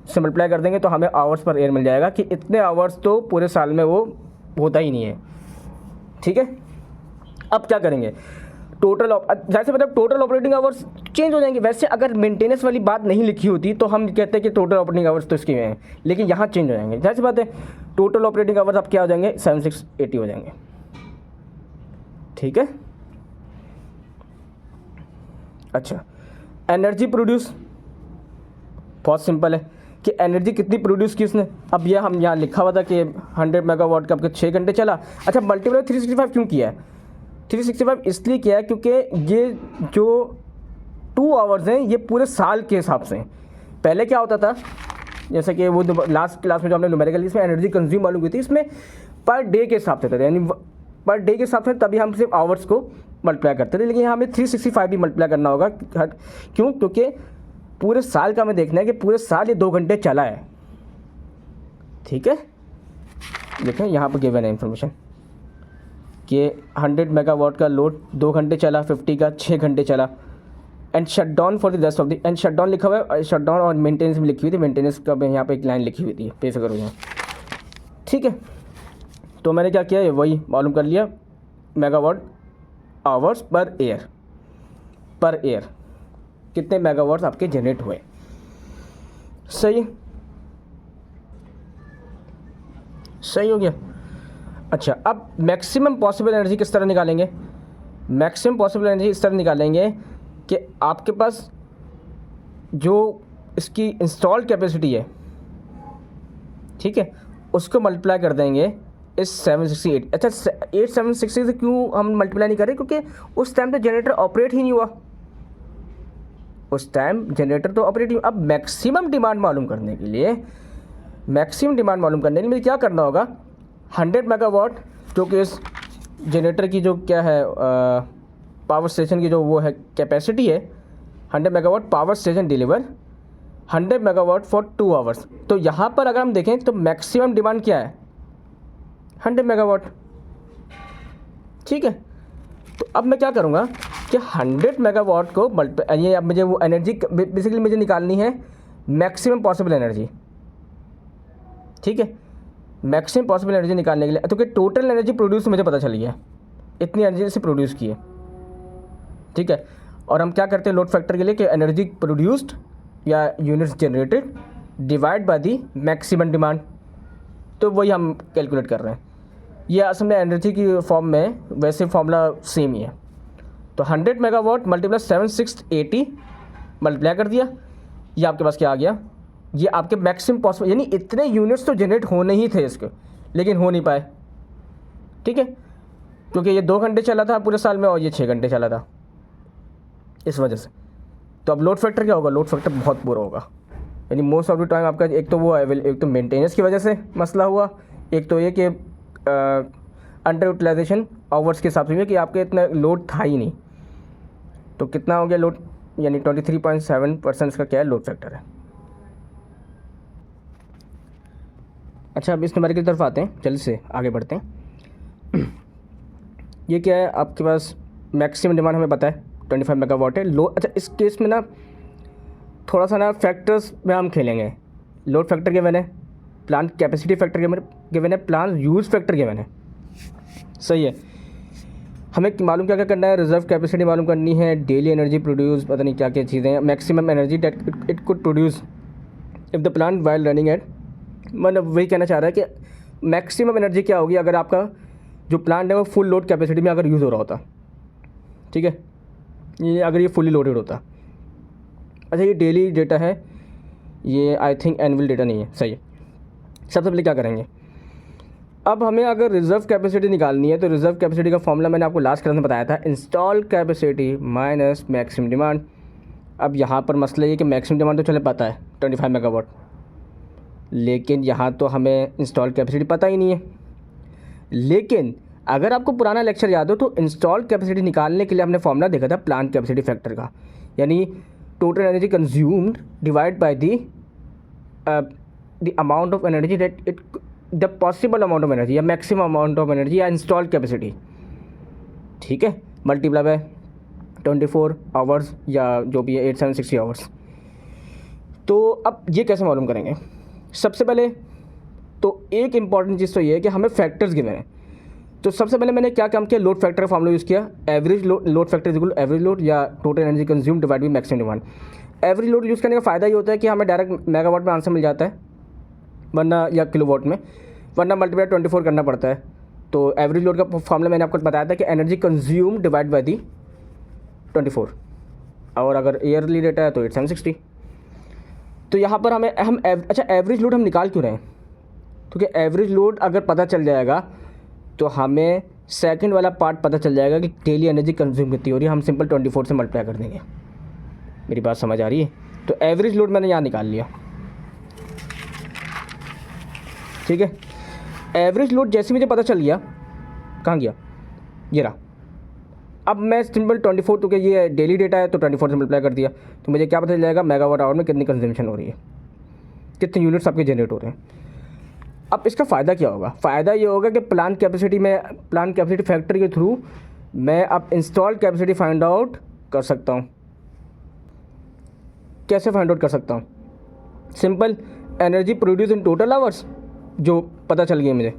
से मल्टीप्लाई कर देंगे तो हमें आवर्स पर ईयर मिल जाएगा कि इतने आवर्स तो पूरे साल में वो होता ही नहीं है, ठीक है। अब क्या करेंगे, टोटल, जैसे मतलब टोटल ऑपरेटिंग आवर्स चेंज हो जाएंगे। वैसे अगर मेंटेनेंस वाली बात नहीं लिखी होती तो हम कहते हैं कि टोटल ऑपरेटिंग आवर्स तो इसके हैं, लेकिन यहाँ चेंज हो जाएंगे। जैसे बात है, टोटल ऑपरेटिंग आवर्स अब क्या हो जाएंगे, 7680 हो जाएंगे, ठीक है। अच्छा, एनर्जी प्रोड्यूस, बहुत सिंपल है कि एनर्जी कितनी प्रोड्यूस की उसने। अब ये हम यहाँ लिखा हुआ था कि 100 मेगावाट का आपके 6 घंटे चला। अच्छा, मल्टीप्लाई 365 क्यों किया है, 365 इसलिए किया है क्योंकि ये जो 2 आवर्स हैं ये पूरे साल के हिसाब से हैं। पहले क्या होता था, जैसे कि वो लास्ट क्लास में जो हमने न्यूमेरिकल इसमें एनर्जी कंज्यूम मालूम हुई थी, इसमें पर डे के हिसाब से थे, यानी पर डे के हिसाब से, तभी हम सिर्फ आवर्स को मल्टीप्लाई करते थे। लेकिन यहाँ हमें 365 भी मल्टीप्लाई करना होगा, क्यों, क्योंकि पूरे साल का हमें देखना है कि पूरे साल ये 2 घंटे चला है, ठीक है। देखें यहाँ पर गिवन है इन्फॉर्मेशन कि 100 मेगावाट का लोड 2 घंटे चला, 50 का 6 घंटे चला, and shut down for the rest of the, and shut down लिखा हुआ है, शट डाउन और मेंटेनेंस भी लिखी हुई थी, मेंटेनेंस का यहाँ पे एक लाइन लिखी हुई थी, पे फिगर हो जाए, ठीक है। तो मैंने क्या किया, वही मालूम कर लिया, मेगावाट आवर्स पर ईयर कितने मेगावाट्स आपके जनरेट हुए, सही हो गया। अच्छा, अब मैक्सिमम पॉसिबल एनर्जी किस तरह निकालेंगे, मैक्सिमम पॉसिबल एनर्जी इस तरह निकालेंगे कि आपके पास जो इसकी इंस्टॉल्ड कैपेसिटी है, ठीक है, उसको मल्टीप्लाई कर देंगे इस 768। अच्छा, 8760 से क्यों हम मल्टीप्लाई नहीं कर रहे, क्योंकि उस टाइम तो जनरेटर ऑपरेट ही नहीं हुआ, उस टाइम जनरेटर तो ऑपरेट ही। अब मैक्सिमम डिमांड मालूम करने के लिए मुझे क्या करना होगा, 100 मेगावाट जो कि इस जनरेटर की जो क्या है पावर स्टेशन की जो वो है कैपेसिटी है, 100 megawatt power station deliver 100 megawatt for 2 hours. तो यहाँ पर अगर हम देखें तो मैक्सिमम डिमांड क्या है, 100 मेगावाट, ठीक है। तो अब मैं क्या करूँगा कि 100 मेगावाट को ये अब मुझे वो एनर्जी बेसिकली मुझे निकालनी है मैक्सिमम पॉसिबल एनर्जी, ठीक है। मैक्सिमम पॉसिबल एनर्जी निकालने के लिए, तो कि टोटल एनर्जी प्रोड्यूस मुझे पता चल गया, इतनी एनर्जी से प्रोड्यूस की है, ठीक है। और हम क्या करते हैं लोड फैक्टर के लिए कि एनर्जी प्रोड्यूस्ड या units generated divide by the maximum demand, तो वही हम कैलकुलेट कर रहे हैं। ये असल में एनर्जी की फॉर्म में वैसे फॉर्मूला सेम ही है। तो 100 मेगावाट मल्टीप्लाई 7680 मल्टीप्लाई कर दिया, ये आपके पास क्या आ गया, ये आपके मैक्सिमम पॉसिबल, यानी इतने यूनिट्स तो जनरेट होने ही थे इसके, लेकिन हो नहीं पाए, ठीक है, क्योंकि ये 2 घंटे चला था पूरे साल में और ये 6 घंटे चला था, इस वजह से। तो अब लोड फैक्टर क्या होगा, लोड फैक्टर बहुत बुरा होगा, यानी मोस्ट ऑफ द टाइम आपका एक तो वो एक तो मेंटेनेंस की वजह से मसला हुआ, एक तो ये कि अंडर यूटिलाइजेशन आवर्स के हिसाब से कि आपके इतना लोड था ही नहीं। तो कितना हो गया लोड, यानी 23.7% इसका क्या है लोड फैक्टर है। अच्छा, अब इस नंबर की तरफ आते हैं, जल्दी से आगे बढ़ते हैं। ये क्या है आपके पास, मैक्सिमम डिमांड हमें पता है 25 मेगावाट है। अच्छा, इस केस में ना थोड़ा सा ना फैक्टर्स में हम खेलेंगे, लोड फैक्टर गिवन है, प्लांट कैपेसिटी फैक्टर गिवन है, प्लांट यूज़ फैक्टर गिवन है, सही है। हमें मालूम क्या क्या करना है, रिजर्व कैपेसिटी मालूम करनी है, डेली एनर्जी प्रोड्यूस, पता नहीं क्या क्या चीज़ें हैं, maximum energy date it could produce if the plant while running at, मतलब वही कहना चाह रहा है कि मैक्सिमम एनर्जी क्या होगी अगर आपका जो प्लांट है वो फुल लोड कैपेसिटी में अगर यूज़ हो रहा होता, ठीक है, ये अगर ये फुली लोडेड होता। अच्छा ये डेली डेटा है, ये आई थिंक एनुअल डेटा नहीं है, सही है। सबसे पहले क्या करेंगे, अब हमें अगर रिज़र्व कैपेसिटी निकालनी है तो रिज़र्व कैपेसिटी का फॉर्मूला मैंने आपको लास्ट क्लास में बताया था, install capacity minus maximum demand. अब यहाँ पर मसला ये कि मैक्सिमम डिमांड तो चले पता है 25 मेगावाट, लेकिन यहाँ तो हमें इंस्टॉल कैपेसिटी पता ही नहीं है। लेकिन अगर आपको पुराना लेक्चर याद हो तो इंस्टॉल कैपेसिटी निकालने के लिए हमने फॉर्मूला देखा था प्लांट कैपेसिटी फैक्टर का, यानी total energy consumed divide by the amount of energy that it the possible amount of energy या मैक्सिमम अमाउंट ऑफ एनर्जी या इंस्टॉल कैपेसिटी, ठीक है, मल्टीप्लाई बाय 24 आवर्स या जो भी है 8760 आवर्स। तो अब ये कैसे मालूम करेंगे, सबसे पहले तो एक इम्पॉर्टेंट चीज़ तो ये है कि हमें फैक्टर्स गिवन हैं। तो सबसे पहले मैंने क्या काम किया, लोड फैक्टर का फॉर्मूला यूज़ किया, average load factor equal average load या total energy consume divide by maximum demand. Average load use करने का फ़ायदा ये होता है कि हमें डायरेक्ट मेगावाट में आंसर मिल जाता है, वरना या किलोवाट में, वरना मल्टीप्लाई 24 करना पड़ता है। तो एवरेज लोड का फॉर्मूला मैंने आपको बताया था कि energy consume divide by the 24, और अगर ईयरली डेटा है तो 8760। तो यहाँ पर हमें अच्छा एवरेज लोड हम निकाल क्यों रहे हैं, क्योंकि एवरेज लोड अगर पता चल जाएगा तो हमें सेकंड वाला पार्ट पता चल जाएगा कि डेली एनर्जी कंज्यूम कितनी हो रही है, हम सिंपल 24 से मल्टीप्लाई कर देंगे। मेरी बात समझ आ रही है। तो एवरेज लोड मैंने यहाँ निकाल लिया, ठीक है। एवरेज लोड जैसे मुझे पता चल गया, कहाँ गया, ये रहा। अब मैं सिंपल 24, तो क्या ये डेली डेटा है तो 24 से मल्टीप्लाई कर दिया, तो मुझे क्या पता चल जाएगा मेगावाट आवर में कितनी कंजम्पशन हो रही है, कितने यूनिट्स आपके जनरेट हो रहे हैं। अब इसका फ़ायदा क्या होगा, फ़ायदा ये होगा कि प्लांट कैपेसिटी फैक्टर के थ्रू मैं अब इंस्टॉल कैपेसिटी फाइंड आउट कर सकता हूँ। कैसे फाइंड आउट कर सकता हूँ, simple energy produce in total hours जो पता चल गई मुझे।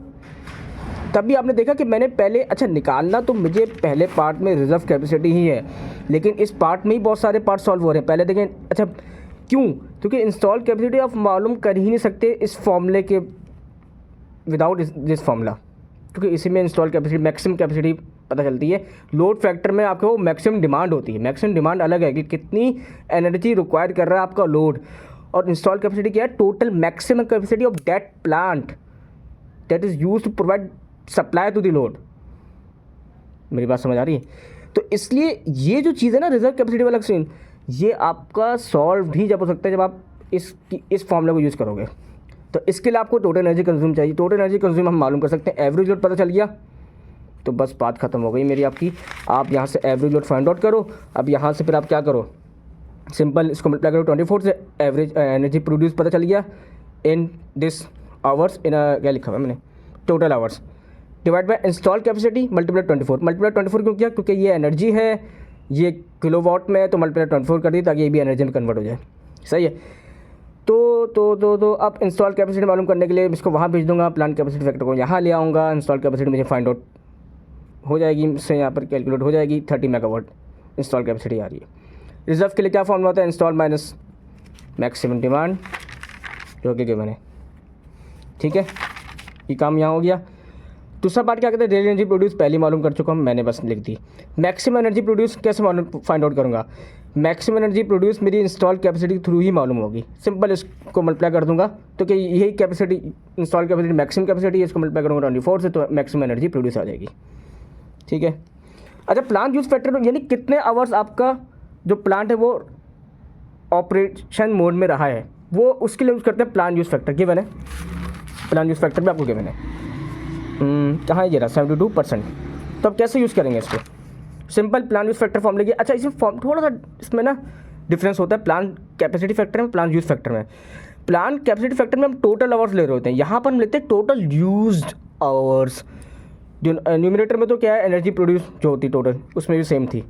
तभी आपने देखा कि मैंने पहले, अच्छा निकालना तो मुझे पहले पार्ट में रिजर्व कैपेसिटी ही है, लेकिन इस पार्ट में ही बहुत सारे पार्ट सॉल्व हो रहे हैं। पहले देखें, अच्छा क्यों, क्योंकि इंस्टॉल कैपेसिटी आप मालूम कर ही नहीं सकते इस फॉर्मूले के विदाउट दिस फॉर्मूला, क्योंकि इसी में इंस्टॉल कैपेसिटी मैक्सिमम कैपेसिटी पता चलती है। लोड फैक्टर में आपको मैक्सिमम डिमांड होती है, मैक्सिमम डिमांड अलग है कि कितनी एनर्जी रिक्वायर कर रहा है आपका लोड, और इंस्टॉल कैपेसिटी क्या है, total maximum capacity of that plant that is used to provide supply to the load. मेरी बात समझ आ रही है। तो इसलिए ये जो चीज़ है ना रिजर्व कैपेसिटी वाला सीन, ये आपका सॉल्व भी जब हो सकता है जब आप इस फॉर्मूले को यूज़ करोगे। तो इसके लिए आपको टोटल एनर्जी कंज्यूम चाहिए। टोटल एनर्जी कंज्यूम हम मालूम कर सकते हैं, एवरेज लोड पता चल गया तो बस बात खत्म हो गई मेरी आपकी। आप यहाँ से एवरेज लोड फाइंड आउट करो। अब यहाँ से फिर आप क्या करो, सिंपल इसको मल्टीप्लाई करो 24 से, एवरेज एनर्जी प्रोड्यूस पता चल गया इन दिस आवर्स, इन क्या लिखा हुआ है मैंने, total hours divide by install capacity multiply 24। Multiply 24 क्यों किया, क्योंकि ये एनर्जी है, ये किलोवाट में है, तो मल्टीप्लाई 24 कर दी ताकि ये भी एनर्जी में कन्वर्ट हो जाए। सही है। तो अब इंस्टॉल कैपेसिटी मालूम करने के लिए इसको वहाँ भेज दूंगा, प्लांट कैपेसिटी फैक्टर को यहाँ ले आऊँगा, इंस्टॉल कैपेसिटी मुझे फाइंड आउट हो जाएगी, इससे यहाँ पर कैलकुलेट हो जाएगी। 30 मेगावाट इंस्टॉल कैपेसिटी आ रही है। रिजर्व के लिए क्या फॉर्मूला होता है, इंस्टॉल माइनस मैक्सिमम डिमांड, जो कि गिवन है। ठीक है, ये काम यहाँ हो गया। दूसरा पार्ट क्या कहते हैं, डेली एनर्जी प्रोड्यूस पहले मालूम कर चुका हूँ, मैंने बस लिख दी। मैक्सिमम एनर्जी प्रोड्यूस कैसे मालूम फाइंड आउट करूँगा, मैक्सिमम एनर्जी प्रोड्यूस मेरी इंस्टॉल कैपेसिटी के थ्रू ही मालूम होगी। सिंपल इसको मल्टीप्लाई कर दूंगा तो कि यही capacity install capacity maximum capacity है, इसको मल्टीप्लाई करूँगा 24 से तो मैक्सिमम एनर्जी प्रोड्यूस आ जाएगी। ठीक है। अच्छा प्लांट यूज़ फैक्टर यानी कितने आवर्स आपका जो प्लांट है वो ऑपरेशन मोड में रहा है, वो उसके लिए यूज़ करते हैं प्लांट यूज़ फैक्टर। गिवन है, प्लांट यूज़ फैक्टर भी आपको गिवन है। कहाँ है ये रहा 72%। तो अब कैसे यूज़ करेंगे इसको, simple plant use factor form लेंगे। अच्छा इसमें फॉर्म थोड़ा सा इसमें ना डिफरेंस होता है प्लांट कैपेसिटी फैक्टर में, प्लांट यूज़ फैक्टर में। प्लांट कैपेसिटी फैक्टर में हम टोटल आवर्स ले रहे होते हैं, यहाँ पर हम लेते हैं टोटल यूज्ड आवर्स। जो न्यूमरेटर में तो क्या है एनर्जी प्रोड्यूस जो होती टोटल, उसमें भी सेम थी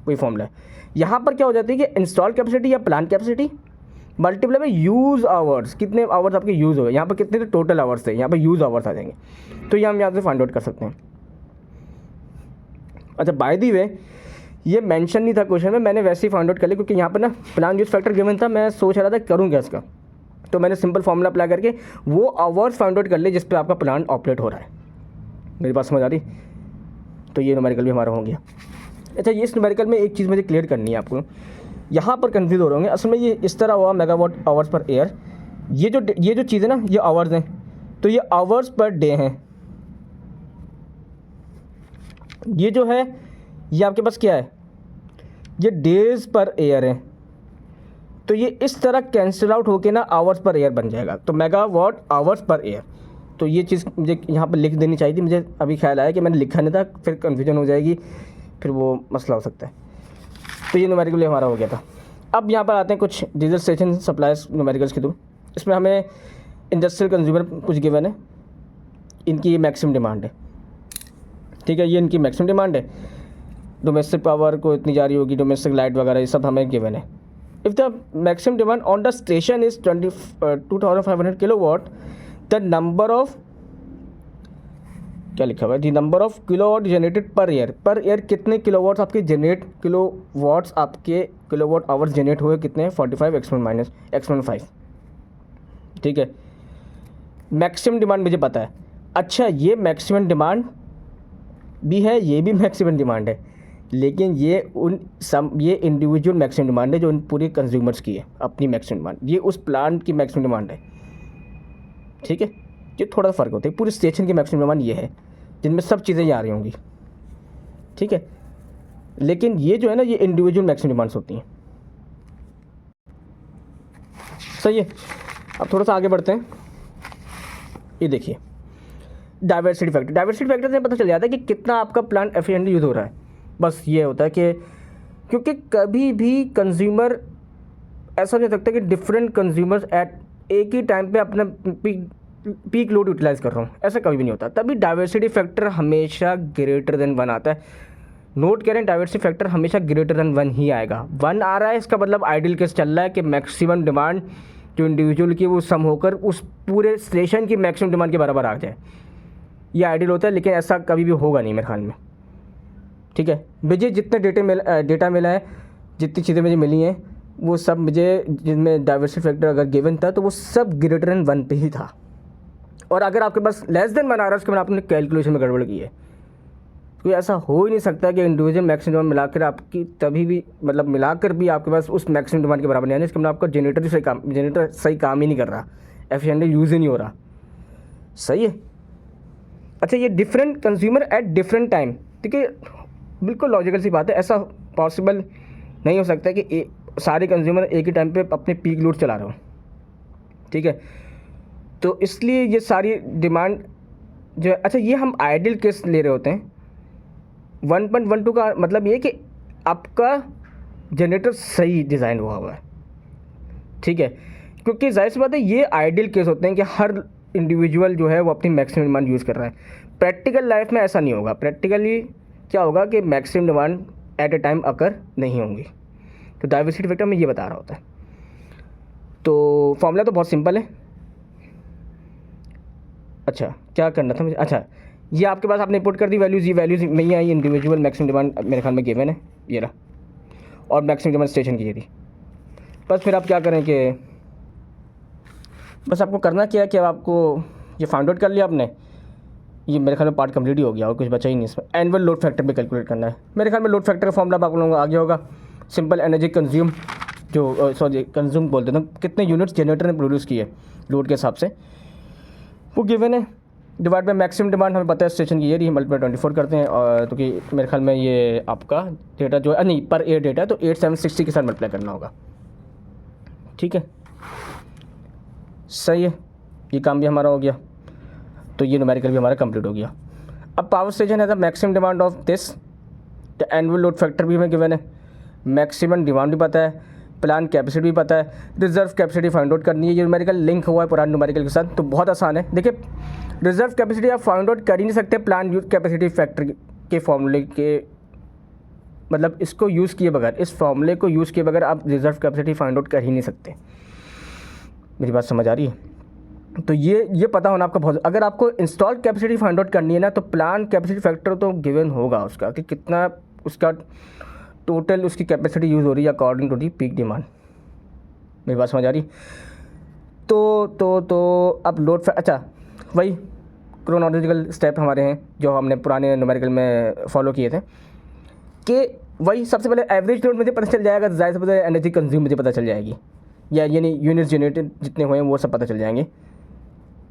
वही फॉर्मूला है। यहाँ पर क्या हो जाती है कि इंस्टॉल कैपेसिटी या प्लांट कैपेसिटी मल्टीप्लाई में यूज़ आवर्स, कितने आवर्स आपके यूज़ हो गए, यहाँ पर कितने टोटल आवर्स थे, यहाँ पर यूज़ आवर्स आ जाएंगे। तो ये हम यहाँ से फाइंड आउट कर सकते हैं। अच्छा बाय द वे ये मेंशन नहीं था क्वेश्चन में, मैंने वैसे ही फाइंड आउट कर लिया क्योंकि यहाँ पर ना प्लान यूज फैक्टर गिवन था, मैं सोच रहा था करूँ क्या इसका, तो मैंने सिंपल फॉर्मूला अप्लाई करके वो आवर्स फाइंड आउट कर लिए जिस पे आपका प्लान ऑपरेट हो रहा है। मेरी बात समझ आ रही? तो ये न्यूमेरिकल भी हमारा हो गया। अच्छा ये इस न्यूमेरिकल में एक चीज़ मुझे क्लियर करनी है आपको, यहाँ पर कंफ्यूज हो रहे होंगे। असल में ये इस तरह हुआ मेगावाट आवर्स पर एयर, ये जो चीज़ है ना ये आवर्स हैं, तो ये आवर्स पर डे हैं। ये जो है ये आपके पास क्या है, ये डेज पर एयर है, तो ये इस तरह कैंसिल आउट होके ना आवर्स पर एयर बन जाएगा, तो मेगावाट आवर्स पर एयर। तो ये चीज़ मुझे यहाँ पर लिख देनी चाहिए थी, मुझे अभी ख्याल आया कि मैंने लिखा नहीं था, फिर कन्फ्यूजन हो जाएगी, फिर वो मसला हो सकता है। तो ये न्यूमेरिकल हमारा हो गया था। अब यहाँ पर आते हैं कुछ डीजल स्टेशन सप्लायर्स न्यूमेरिकल्स के थ्रू। इसमें हमें इंडस्ट्रियल कंज्यूमर कुछ गिवन है, इनकी मैक्सिमम डिमांड है, ठीक है, ये इनकी मैक्सिमम डिमांड है। डोमेस्टिक पावर को इतनी जा रही होगी, डोमेस्टिक लाइट वगैरह ये सब हमें गिवन है। If the maximum demand on the station is 2500 kilowatt, the number of क्या लिखा हुआ है, the number of kilowatt generated per year कितने किलोवाट्स आपके किलोवाट आवर्स जनरेट हुए कितने हैं, 45 एक्सपोनेंट 5, ठीक है। मैक्सिमम डिमांड मुझे पता है। अच्छा ये मैक्सिमम डिमांड भी है, ये भी मैक्सिमम डिमांड है, लेकिन ये इंडिविजुअल मैक्सिमम डिमांड है जो उन पूरे कंज्यूमर्स की है, अपनी मैक्सिमम डिमांड, ये उस प्लांट की मैक्सिमम डिमांड है, ठीक है। ये थोड़ा सा फ़र्क होता है, पूरे स्टेशन की मैक्सिमम डिमांड ये है जिनमें सब चीज़ें आ रही होंगी, ठीक है। लेकिन ये जो है ना ये इंडिविजुअल मैक्सिमम डिमांड्स होती हैं, सही है। अब थोड़ा सा आगे बढ़ते हैं, ये देखिए डाइवर्सिटी फैक्टर से पता चल जाता है कि कितना आपका प्लांट एफिशिएंटली यूज़ हो रहा है। बस ये होता है कि क्योंकि कभी भी कंज्यूमर ऐसा नहीं हो सकता कि डिफरेंट कंज्यूमर्स एट एक ही टाइम पे अपना पीक लोड यूटिलाइज़ कर रहा हूँ, ऐसा कभी भी नहीं होता, तभी डाइवर्सिटी फैक्टर हमेशा ग्रेटर देन 1 आता है। नोट करें डाइवर्सिटी फैक्टर हमेशा ग्रेटर देन 1 ही आएगा। 1 आ रहा है इसका मतलब आइडियल केस चल रहा है कि मैक्सिमम डिमांड जो इंडिविजुअल की वो सम होकर उस पूरे स्टेशन की मैक्सिमम डिमांड के बराबर आ जाए, ये आइडियल होता है, लेकिन ऐसा कभी भी होगा नहीं मेरे ख्याल में, ठीक है। मुझे जितने डेटा मिला है, जितनी चीज़ें मुझे मिली हैं वो सब मुझे, जिनमें डाइवर्सिटी फैक्टर अगर गिवन था तो वो सब ग्रेटर देन 1 पे ही था। और अगर आपके पास लेस देन 1 आ रहा है उसके बाद आपने कैलकुलेशन में गड़बड़ की है, कोई ऐसा हो ही नहीं सकता कि इंडिविजुअल मैक्सिमम डिमांड मिलाकर आपकी तभी भी मतलब मिलाकर भी आपके पास उस मैक्सिमम डिमांड के बराबर नहीं आने, इसके मतलब आपका जनरेटर सही काम ही नहीं कर रहा, एफिशिएंटली यूज़ ही नहीं हो रहा, सही है। अच्छा ये different consumer at different time, ठीक है, बिल्कुल लॉजिकल सी बात है, ऐसा पॉसिबल नहीं हो सकता कि सारे कंज्यूमर एक ही टाइम पे अपने पीक लोड चला रहे हो, ठीक है। तो इसलिए ये सारी डिमांड जो है, अच्छा ये हम आइडियल केस ले रहे होते हैं। 1.12 का मतलब ये कि आपका जनरेटर सही डिज़ाइन हुआ है, ठीक है, क्योंकि जाहिर सी बात है ये आइडियल केस होते हैं कि हर इंडिविजुअल जो है वो अपनी मैक्सिमम डिमांड यूज़ कर रहा है। प्रैक्टिकल लाइफ में ऐसा नहीं होगा, प्रैक्टिकली क्या होगा कि maximum demand at a time occur नहीं होंगी। तो डाइवर्सिटी फैक्टर में ये बता रहा होता है। तो फॉर्मूला तो बहुत सिंपल है। अच्छा क्या करना था मुझे, अच्छा ये आपके पास आपने इनपुट कर दी वैल्यूज़, ये वैल्यूज़ नहीं आई, इंडिविजुअल मैक्सिमम डिमांड मेरे ख्याल में गिवन है ये रहा, और मैक्सिमम डिमांड स्टेशन की ये थी। बस फिर आप क्या करें कि बस आपको करना क्या है कि आपको ये फाइंड आउट कर लिया आपने, ये मेरे ख्याल में पार्ट कंप्लीट ही हो गया और कुछ बचा ही नहीं इसमें। एनुअल लोड फैक्टर भी कैलकुलेट करना है। मेरे ख्याल में लोड फैक्टर का फॉर्मूला आप लोगों को आ गया होगा, सिंपल एनर्जी कंज्यूम जो कंज्यूम बोलते हैं कितने यूनिट्स जनरेटर ने प्रोड्यूस किए लोड के हिसाब से वो गिवन है, डिवाइड बाय मैक्सिमम डिमांड हमें पता है स्टेशन की ये मल्टीप्लाई 24 करते हैं, और तो कि मेरे ख्याल में ये आपका डेटा जो है नहीं पर एयर डेटा है तो 8760 के साथ मल्टीप्लाई करना होगा, ठीक है, सही है। ये काम भी हमारा हो गया, तो ये न्यूमेरिकल भी हमारा कंप्लीट हो गया। अब पावर स्टेशन है the maximum demand of this, the annual load factor भी हमें गिवन है, मैक्सिमम डिमांड भी पता है, प्लान कैपेसिटी भी पता है, रिजर्व कैपेसिटी फाइंड आउट करनी है। ये न्यूमेरिकल लिंक हुआ है पुराने न्यूमेरिकल के साथ, तो बहुत आसान है। देखिए रिजर्व कैपेसिटी आप फाइंड आउट कर ही नहीं सकते प्लान यूज कैपेसिटी फैक्टर के फॉर्मूले के, मतलब इसको यूज़ किए बगैर, इस फॉर्मूले को यूज़ किए बगैर आप रिजर्व कैपेसिटी फाइंड आउट कर ही नहीं सकते। मेरी बात समझ आ रही है? तो ये पता होना आपका बहुत, अगर आपको इंस्टॉल कैपेसिटी फाइंड आउट करनी है ना, तो प्लान कैपेसिटी फैक्टर तो गिवन होगा उसका, कि कितना उसका टोटल उसकी कैपेसिटी यूज़ हो रही है according to the peak demand. मेरी बात समझ आ रही? तो अब लोड अच्छा, वही क्रोनोलॉजिकल स्टेप हमारे हैं जो हमने पुराने न्यूमेरिकल में फॉलो किए थे, कि वही सबसे पहले एवरेज लोड मुझे पता चल जाएगा, ज़ाहिर से पहले एनर्जी कंज्यूम मुझे पता चल जाएगी, या यानी यूनिट जनरेटेड जितने हुए हैं वो सब पता चल जाएंगे।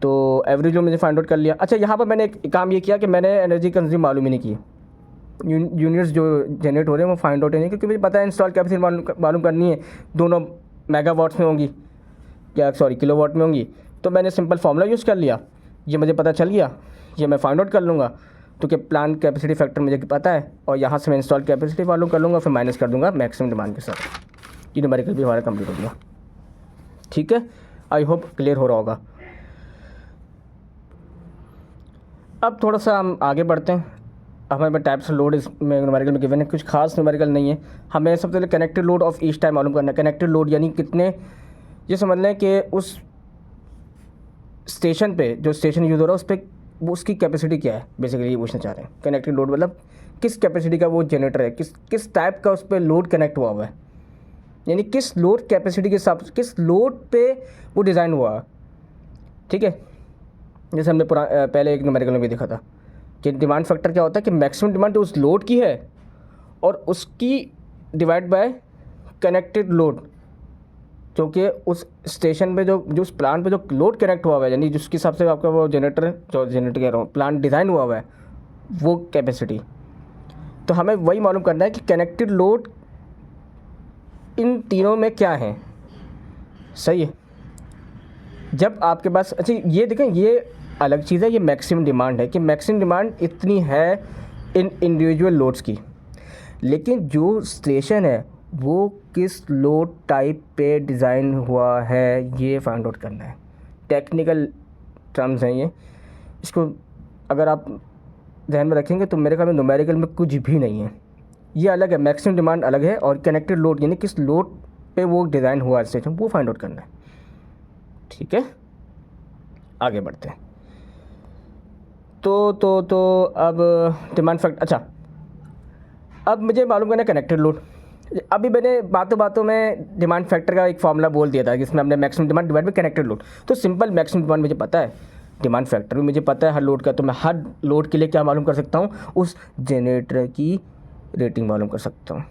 तो एवरेज लोड मुझे फाइंड आउट कर लिया। अच्छा, यहाँ पर मैंने एक काम ये किया कि मैंने एनर्जी कंज्यूम मालूम ही नहीं की, यूनिट्स जो जनरेट हो रहे हैं वो फाइंड आउट ही नहीं, क्योंकि मुझे पता है इंस्टॉल कैपेसिटी मालूम करनी है, दोनों मेगावाट्स में होंगी, किलोवाट में होंगी। तो मैंने सिंपल फार्मूला यूज़ कर लिया, ये मुझे पता चल गया, ये मैं फाइंड आउट कर लूँगा, तो कि प्लान कैपेसिटी फैक्टर मुझे पता है, और यहाँ से मैं इंस्टॉल कैपेसिटी मालूम कर लूँगा, फिर माइनस कर दूँगा मैक्सिमम डिमांड के साथ। ये न्यूमेरिकल भी हमारा कंप्लीट हो गया। ठीक है, आई होप क्लियर हो रहा होगा। अब थोड़ा सा हम आगे बढ़ते हैं। हमारे पास टाइप्स ऑफ लोड इसमें न्यूमेरिकल में गिवन है, कुछ खास न्यूमेरिकल नहीं है। हमें सबसे पहले connected load of each time मालूम करना है। कनेक्टेड लोड यानी कितने, ये समझ लें कि उस स्टेशन पे जो स्टेशन यूज़ हो रहा है उस पर उसकी कैपेसिटी क्या है, बेसिकली ये पूछना चाह रहे हैं। कनेक्टेड लोड मतलब किस कैपेसिटी का वो जनरेटर है, किस टाइप का उस पर लोड कनेक्ट हुआ हुआ है, यानी किस लोड कैपेसिटी के हिसाब से, किस लोड पे वो डिज़ाइन हुआ। ठीक है, जैसे हमने पहले एक न्यूमेरिकल में भी देखा था कि डिमांड फैक्टर क्या होता है, कि मैक्सिमम डिमांड तो उस लोड की है और उसकी डिवाइड बाय कनेक्टेड लोड, जो कि उस स्टेशन पे जो उस प्लांट पे जो लोड कनेक्ट हुआ हुआ है, यानी जिसके हिसाब से आपका वो जनरेटर कह रहा हूँ प्लांट डिज़ाइन हुआ हुआ है, वो कैपेसिटी। तो हमें वही मालूम करना है कि कनेक्टेड लोड इन तीनों में क्या है। सही है, जब आपके पास, अच्छा ये देखें, ये अलग चीज़ है, ये मैक्सिमम डिमांड है कि मैक्सिमम डिमांड इतनी है इन इंडिविजुअल लोड्स की, लेकिन जो स्टेशन है वो किस लोड टाइप पे डिज़ाइन हुआ है ये फाइंड आउट करना है। टेक्निकल टर्म्स हैं ये, इसको अगर आप ध्यान में रखेंगे तो मेरे ख्याल में न्यूमेरिकल में कुछ भी नहीं है, ये अलग है। मैक्सिमम डिमांड अलग है और कनेक्टेड लोड यानी किस लोड पे वो डिज़ाइन हुआ है स्टेशन, वो फाइंड आउट करना है। ठीक है, आगे बढ़ते हैं। तो अब डिमांड फैक्टर, अच्छा अब मुझे मालूम करना है कनेक्टेड लोड। अभी मैंने बातों में डिमांड फैक्टर का एक फार्मूला बोल दिया था जिसमें हमने maximum demand divide by connected load. तो सिंपल मैक्सिमम डिमांड मुझे पता है, डिमांड फैक्टर भी मुझे पता है हर लोड का, तो मैं हर लोड के लिए क्या मालूम कर सकता हूँ, उस जनरेटर की रेटिंग मालूम कर सकता हूँ।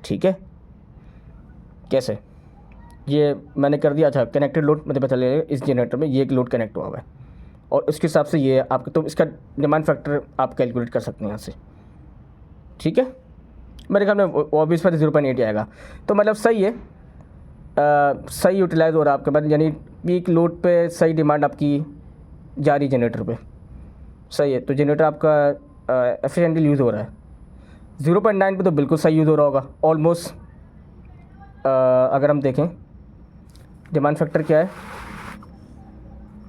ठीक है, कैसे, ये मैंने कर दिया। अच्छा, कनेक्टेड लोड मुझे पता चलेगा इस जनरेटर में ये एक लोड कनेक्ट हुआ है और उसके हिसाब से ये आपके, तो इसका डिमांड फैक्टर आप कैलकुलेट कर सकते हैं यहाँ से। ठीक है, मेरे ख्याल में ऑब्वियस पर 0.8 आएगा, तो मतलब सही है, सही यूटिलाइज हो रहा है आपके पास, यानी पीक लोड पे सही डिमांड आपकी जा रही जनरेटर पे, सही है। तो जनरेटर आपका एफिशिएंटली यूज़ हो रहा है। 0.9 पे तो बिल्कुल सही यूज़ हो रहा होगा ऑलमोस्ट। अगर हम देखें डिमांड फैक्टर क्या है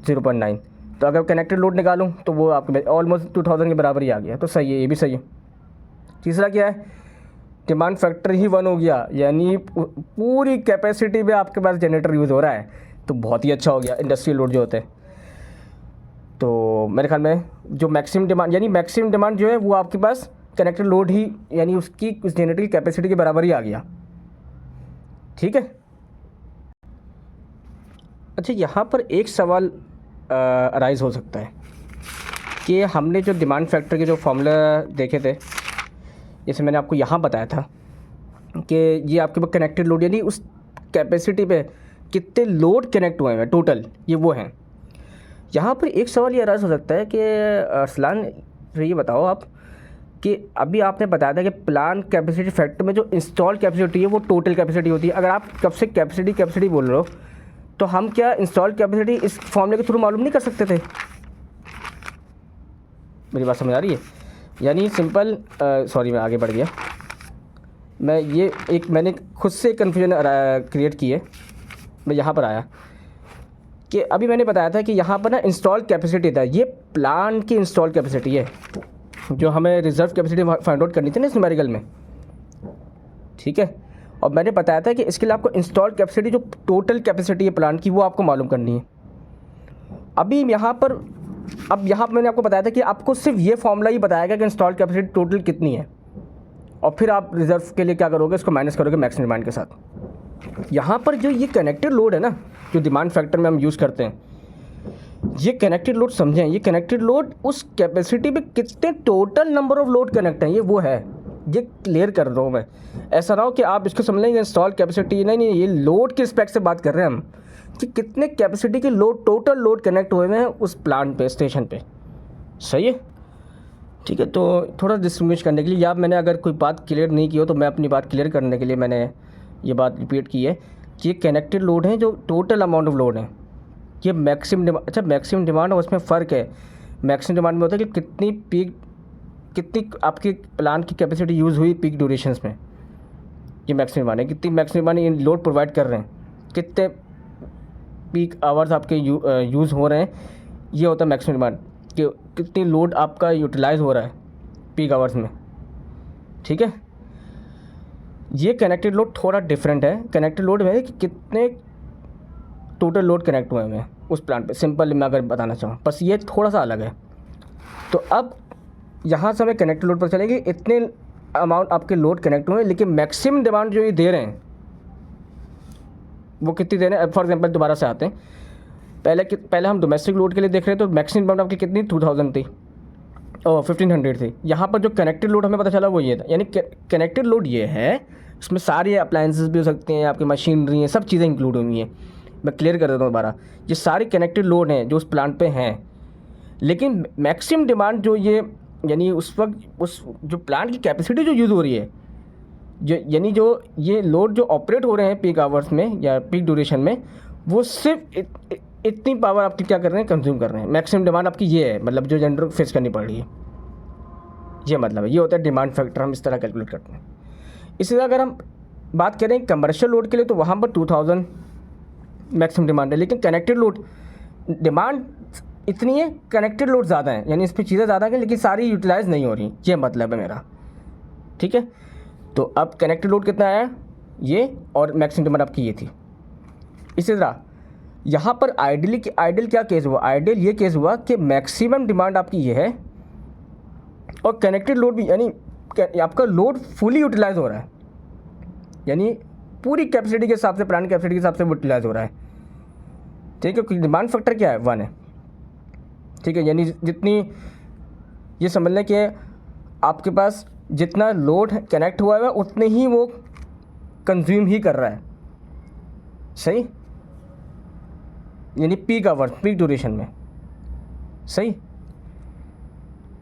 0.9, तो अगर कनेक्टेड लोड निकालूं तो वो आपके ऑलमोस्ट 2000 के बराबर ही आ गया, तो सही है, ये भी सही है। तीसरा क्या है, डिमांड फैक्टर ही 1 हो गया, यानी पूरी कैपेसिटी में आपके पास जनरेटर यूज़ हो रहा है, तो बहुत ही अच्छा हो गया इंडस्ट्रियल लोड जो होते हैं। तो मेरे ख्याल में जो मैक्सिमम डिमांड, यानी मैक्सिमम डिमांड जो है वो आपके पास कनेक्टेड लोड ही, यानी उसकी उस जनरेटर की कैपेसिटी के बराबर ही आ गया। ठीक है, अच्छा यहाँ पर एक सवाल अराइज़ हो सकता है कि हमने जो डिमांड फैक्टर के जो फॉर्मूला देखे थे, जैसे मैंने आपको यहाँ बताया था कि ये आपके पास कनेक्टेड लोड यानी उस कैपेसिटी पे कितने लोड कनेक्ट हुए हैं टोटल, ये वो हैं। यहाँ पर एक सवाल ये अराइज़ हो सकता है कि अरसलान ये बताओ आप कि अभी आपने बताया था कि प्लान कैपेसिटी फैक्टर में जो इंस्टॉल कैपेसिटी है वो टोटल कैपेसिटी होती है। अगर आप कब से कैपेसिटी बोल रहे हो, तो हम क्या इंस्टॉल कैपेसिटी इस फॉर्मूले के थ्रू मालूम नहीं कर सकते थे? मेरी बात समझ आ रही है? यानी सिंपल, सॉरी मैं आगे बढ़ गया, मैंने खुद से कन्फ्यूजन क्रिएट की है। मैं यहाँ पर आया कि अभी मैंने बताया था कि यहाँ पर ना इंस्टॉल कैपेसिटी था, ये प्लान की इंस्टॉल कैपेसिटी है जो हमें रिजर्व कैपेसिटी फाइंड आउट करनी थी ना इस न्यूमेरिकल में। ठीक है, और मैंने बताया था कि इसके लिए आपको इंस्टॉल कैपेसिटी जो टोटल कैपेसिटी है प्लांट की वो आपको मालूम करनी है। अभी यहाँ पर अब यहाँ पर मैंने आपको बताया था कि आपको सिर्फ ये फॉर्मूला ही बताएगा कि इंस्टॉल कैपेसिटी टोटल कितनी है, और फिर आप रिजर्व के लिए क्या करोगे, इसको माइनस करोगे मैक्सिमम डिमांड के साथ। यहाँ पर जो ये कनेक्टेड लोड है ना, जो डिमांड फैक्टर में हम यूज़ करते हैं, ये कनेक्टेड लोड समझें, ये कनेक्टेड लोड उस कैपेसिटी पे कितने total number of load connect हैं, ये वो है, ये क्लियर कर रहा हूँ मैं। ऐसा ना हो कि आप इसको समझ लेंगे इंस्टॉल कैपेसिटी, नहीं, ये लोड के रिस्पेक्ट से बात कर रहे हैं हम, कि कितने कैपेसिटी के लोड, टोटल लोड कनेक्ट हुए हैं उस प्लांट पे, स्टेशन पे। सही है, ठीक है। तो थोड़ा डिस्टिंग्विश करने के लिए, या मैंने अगर कोई बात क्लियर नहीं की हो तो मैं अपनी बात क्लियर करने के लिए मैंने ये बात रिपीट की है कि ये कनेक्टेड लोड है जो टोटल अमाउंट ऑफ लोड है, ये मैक्सिमम डिमांड। अच्छा, मैक्सिमम डिमांड और उसमें फ़र्क है। मैक्सिमम डिमांड में होता है कि कितनी आपकी प्लांट की कैपेसिटी यूज़ हुई पीक ड्यूरेशंस में, ये मैक्सिमम डिमांड है। कितनी मैक्सिमम डिमांड ये लोड प्रोवाइड कर रहे हैं, कितने पीक आवर्स आपके यूज़ हो रहे हैं, ये होता है मैक्सिमम डिमांड, कि कितनी लोड आपका यूटिलाइज हो रहा है पीक आवर्स में। ठीक है, ये कनेक्टेड लोड थोड़ा डिफरेंट है। कनेक्टेड लोड में कि कितने टोटल लोड कनेक्ट हुए हैं उस प्लांट पे, सिंपल मैं अगर बताना चाहूँ, बस ये थोड़ा सा अलग है। तो अब यहाँ से हमें कनेक्टेड लोड पर चलेंगे, इतने अमाउंट आपके लोड कनेक्ट हुए हैं, लेकिन मैक्सिमम डिमांड जो ये दे रहे हैं वो कितनी दे रहे हैं। फॉर एग्जांपल दोबारा से आते हैं, पहले हम डोमेस्टिक लोड के लिए देख रहे हैं, तो मैक्सिमम डिमांड आपकी कितनी 2000 थी और 1500 थी। यहाँ पर जो कनेक्टेड लोड हमें पता चला वो ये था, यानी कनेक्टेड लोड ये है, इसमें सारी अप्लायंसेस भी हो सकते हैं, आपकी मशीनरी हैं, सब चीज़ें इंक्लूड हुई हैं। मैं क्लियर कर देता हूँ दोबारा, ये सारी कनेक्टेड लोड हैं जो उस प्लांट पे हैं, लेकिन मैक्सिमम डिमांड जो ये, यानी उस वक्त उस जो प्लांट की कैपेसिटी जो यूज़ हो रही है, जो यानी जो ये लोड जो ऑपरेट हो रहे हैं पीक आवर्स में या पीक ड्यूरेशन में, वो सिर्फ इतनी पावर आपकी क्या कर रहे हैं, कंज्यूम कर रहे हैं। मैक्सिमम डिमांड आपकी ये है, मतलब जो जनरल फेस करनी पड़ रही है, ये मतलब है, ये होता है डिमांड फैक्टर, हम इस तरह कैलकुलेट करते हैं। इसी तरह अगर हम बात करें कमर्शियल लोड के लिए, तो वहाँ पर 2000 मैक्सिमम डिमांड है, लेकिन कनेक्टेड लोड डिमांड इतनी है, कनेक्टेड लोड ज़्यादा है, यानी इस पर चीज़ें ज़्यादा हैं, लेकिन सारी यूटिलाइज नहीं हो रही, ये मतलब है मेरा। ठीक है, तो अब कनेक्टेड लोड कितना आया ये, और मैक्सिमम डिमांड आपकी ये थी। इसी तरह यहाँ पर आइडियल क्या केस हुआ, आइडियल ये केस हुआ कि मैक्सिमम डिमांड आपकी ये है और कनेक्टेड लोड भी, यानी आपका लोड फुली यूटिलाइज हो रहा है, यानी पूरी कैपेसिटी के हिसाब से, प्लांट कैपेसिटी के हिसाब से यूटिलाइज हो रहा है। ठीक है, डिमांड फैक्टर क्या है, 1 है। ठीक है, यानी जितनी, ये समझ लें कि आपके पास जितना लोड कनेक्ट हुआ है उतने ही वो कंज्यूम ही कर रहा है। सही, यानी पीक आवर, पीक ड्यूरेशन में। सही,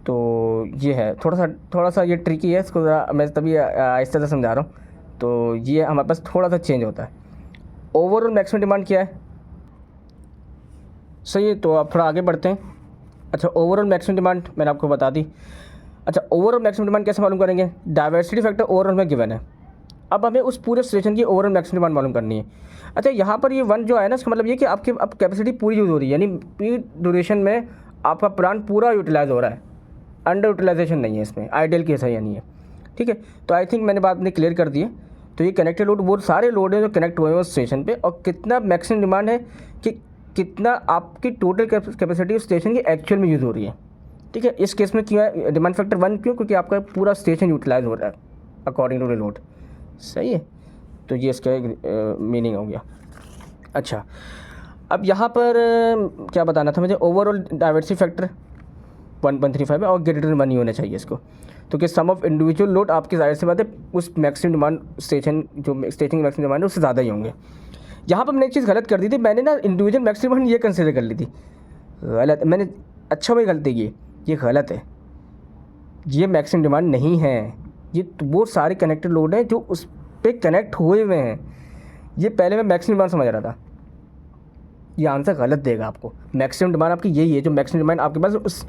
तो ये है, थोड़ा सा ये ट्रिकी है, इसको ज़रा मैं तभी आहिस्ता से समझा रहा हूँ। तो ये हमारे पास थोड़ा सा चेंज होता है। ओवरऑल मैक्सिमम डिमांड क्या है, सही है, तो आप थोड़ा आगे बढ़ते हैं। अच्छा, ओवरऑल मैक्सिमम डिमांड मैंने आपको बता दी। अच्छा, ओवरऑल मैक्सिमम डिमांड कैसे मालूम करेंगे, डाइवर्सिटी फैक्टर ओवरऑल में गिवन है। अब हमें उस पूरे स्टेशन की ओवरऑल मैक्सिमम डिमांड मालूम करनी है। अच्छा, यहाँ पर ये 1 जो है ना, इसका मतलब ये कि आपकी अब कैपेसिटी पूरी यूज़ हो रही है, यानी पीक ड्यूरेशन में आपका प्लांट पूरा यूटिलाइज हो रहा है, अंडर यूटिलाइजेशन नहीं है इसमें, आइडियल केस है यानी है। ठीक है, तो आई थिंक मैंने बात अपनी क्लियर कर दी है। तो ये कनेक्टेड लोड वो सारे लोड हैं जो कनेक्ट हुए हैं उस स्टेशन पे, और कितना मैक्सिमम डिमांड है कि कितना आपकी टोटल कैपेसिटी उस स्टेशन की एक्चुअल में यूज़ हो रही है। ठीक है, इस केस में क्या है डिमांड फैक्टर 1, क्यों, क्योंकि आपका पूरा स्टेशन यूटिलाइज हो रहा है अकॉर्डिंग टू द लोड। सही है, तो ये इसका मीनिंग हो गया। अच्छा, अब यहाँ पर क्या बताना था मुझे, ओवरऑल डाइवर्सिटी फैक्टर 1.35 है और ग्रेटर देन 1 ही होना चाहिए इसको। तो कि सम ऑफ इंडिविजुअल लोड आपकी जाहिर सी बात है उस मैक्सिमम डिमांड स्टेशन जो स्टेशन की मैक्सिमम डिमांड है उससे ज़्यादा ही होंगे। यहाँ पर मैंने एक चीज़ गलत कर दी थी, मैंने ना इंडिविजुअल मैक्सिमम डिमांड ये कंसिडर कर ली थी, गलत मैंने, अच्छा भाई गलती की, ये गलत है, ये मैक्सिमम डिमांड नहीं है, ये वो सारे कनेक्टेड लोड हैं जो उस पर कनेक्ट हुए हुए हैं। ये पहले मैं मैक्सिमम डिमांड समझ रहा था, ये आंसर गलत देगा आपको। मैक्सिमम डिमांड आपकी यही है, जो मैक्सिमम डिमांड आपके पास उस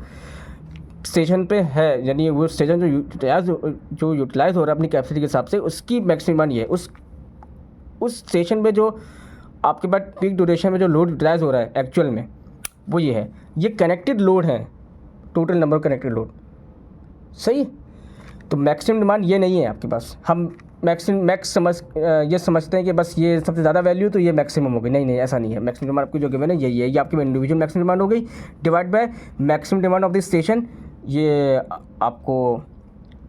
स्टेशन पे है, यानी वो स्टेशन जो यूटिलाइज हो रहा है अपनी कैपेसिटी के हिसाब से, उसकी मैक्सिमम डिमांड ये है। उस स्टेशन पे जो आपके पास पीक ड्यूरेशन में जो लोड यूटिलाइज हो रहा है एक्चुअल में, वो ये है। ये कनेक्टेड लोड है, total number of connected load. सही, तो मैक्सिमम डिमांड ये नहीं है आपके पास। हम मैक्स ये समझते हैं कि बस ये सबसे ज़्यादा वैल्यू तो ये मैक्सिमम हो गई। नहीं नहीं, ऐसा नहीं है। मैक्सिमम डिमांड आपकी जो गिवन है यही है, ये आपकी इंडिविजुअल मैक्सिमम डिमांड हो गई divide by maximum demand of the station. ये आपको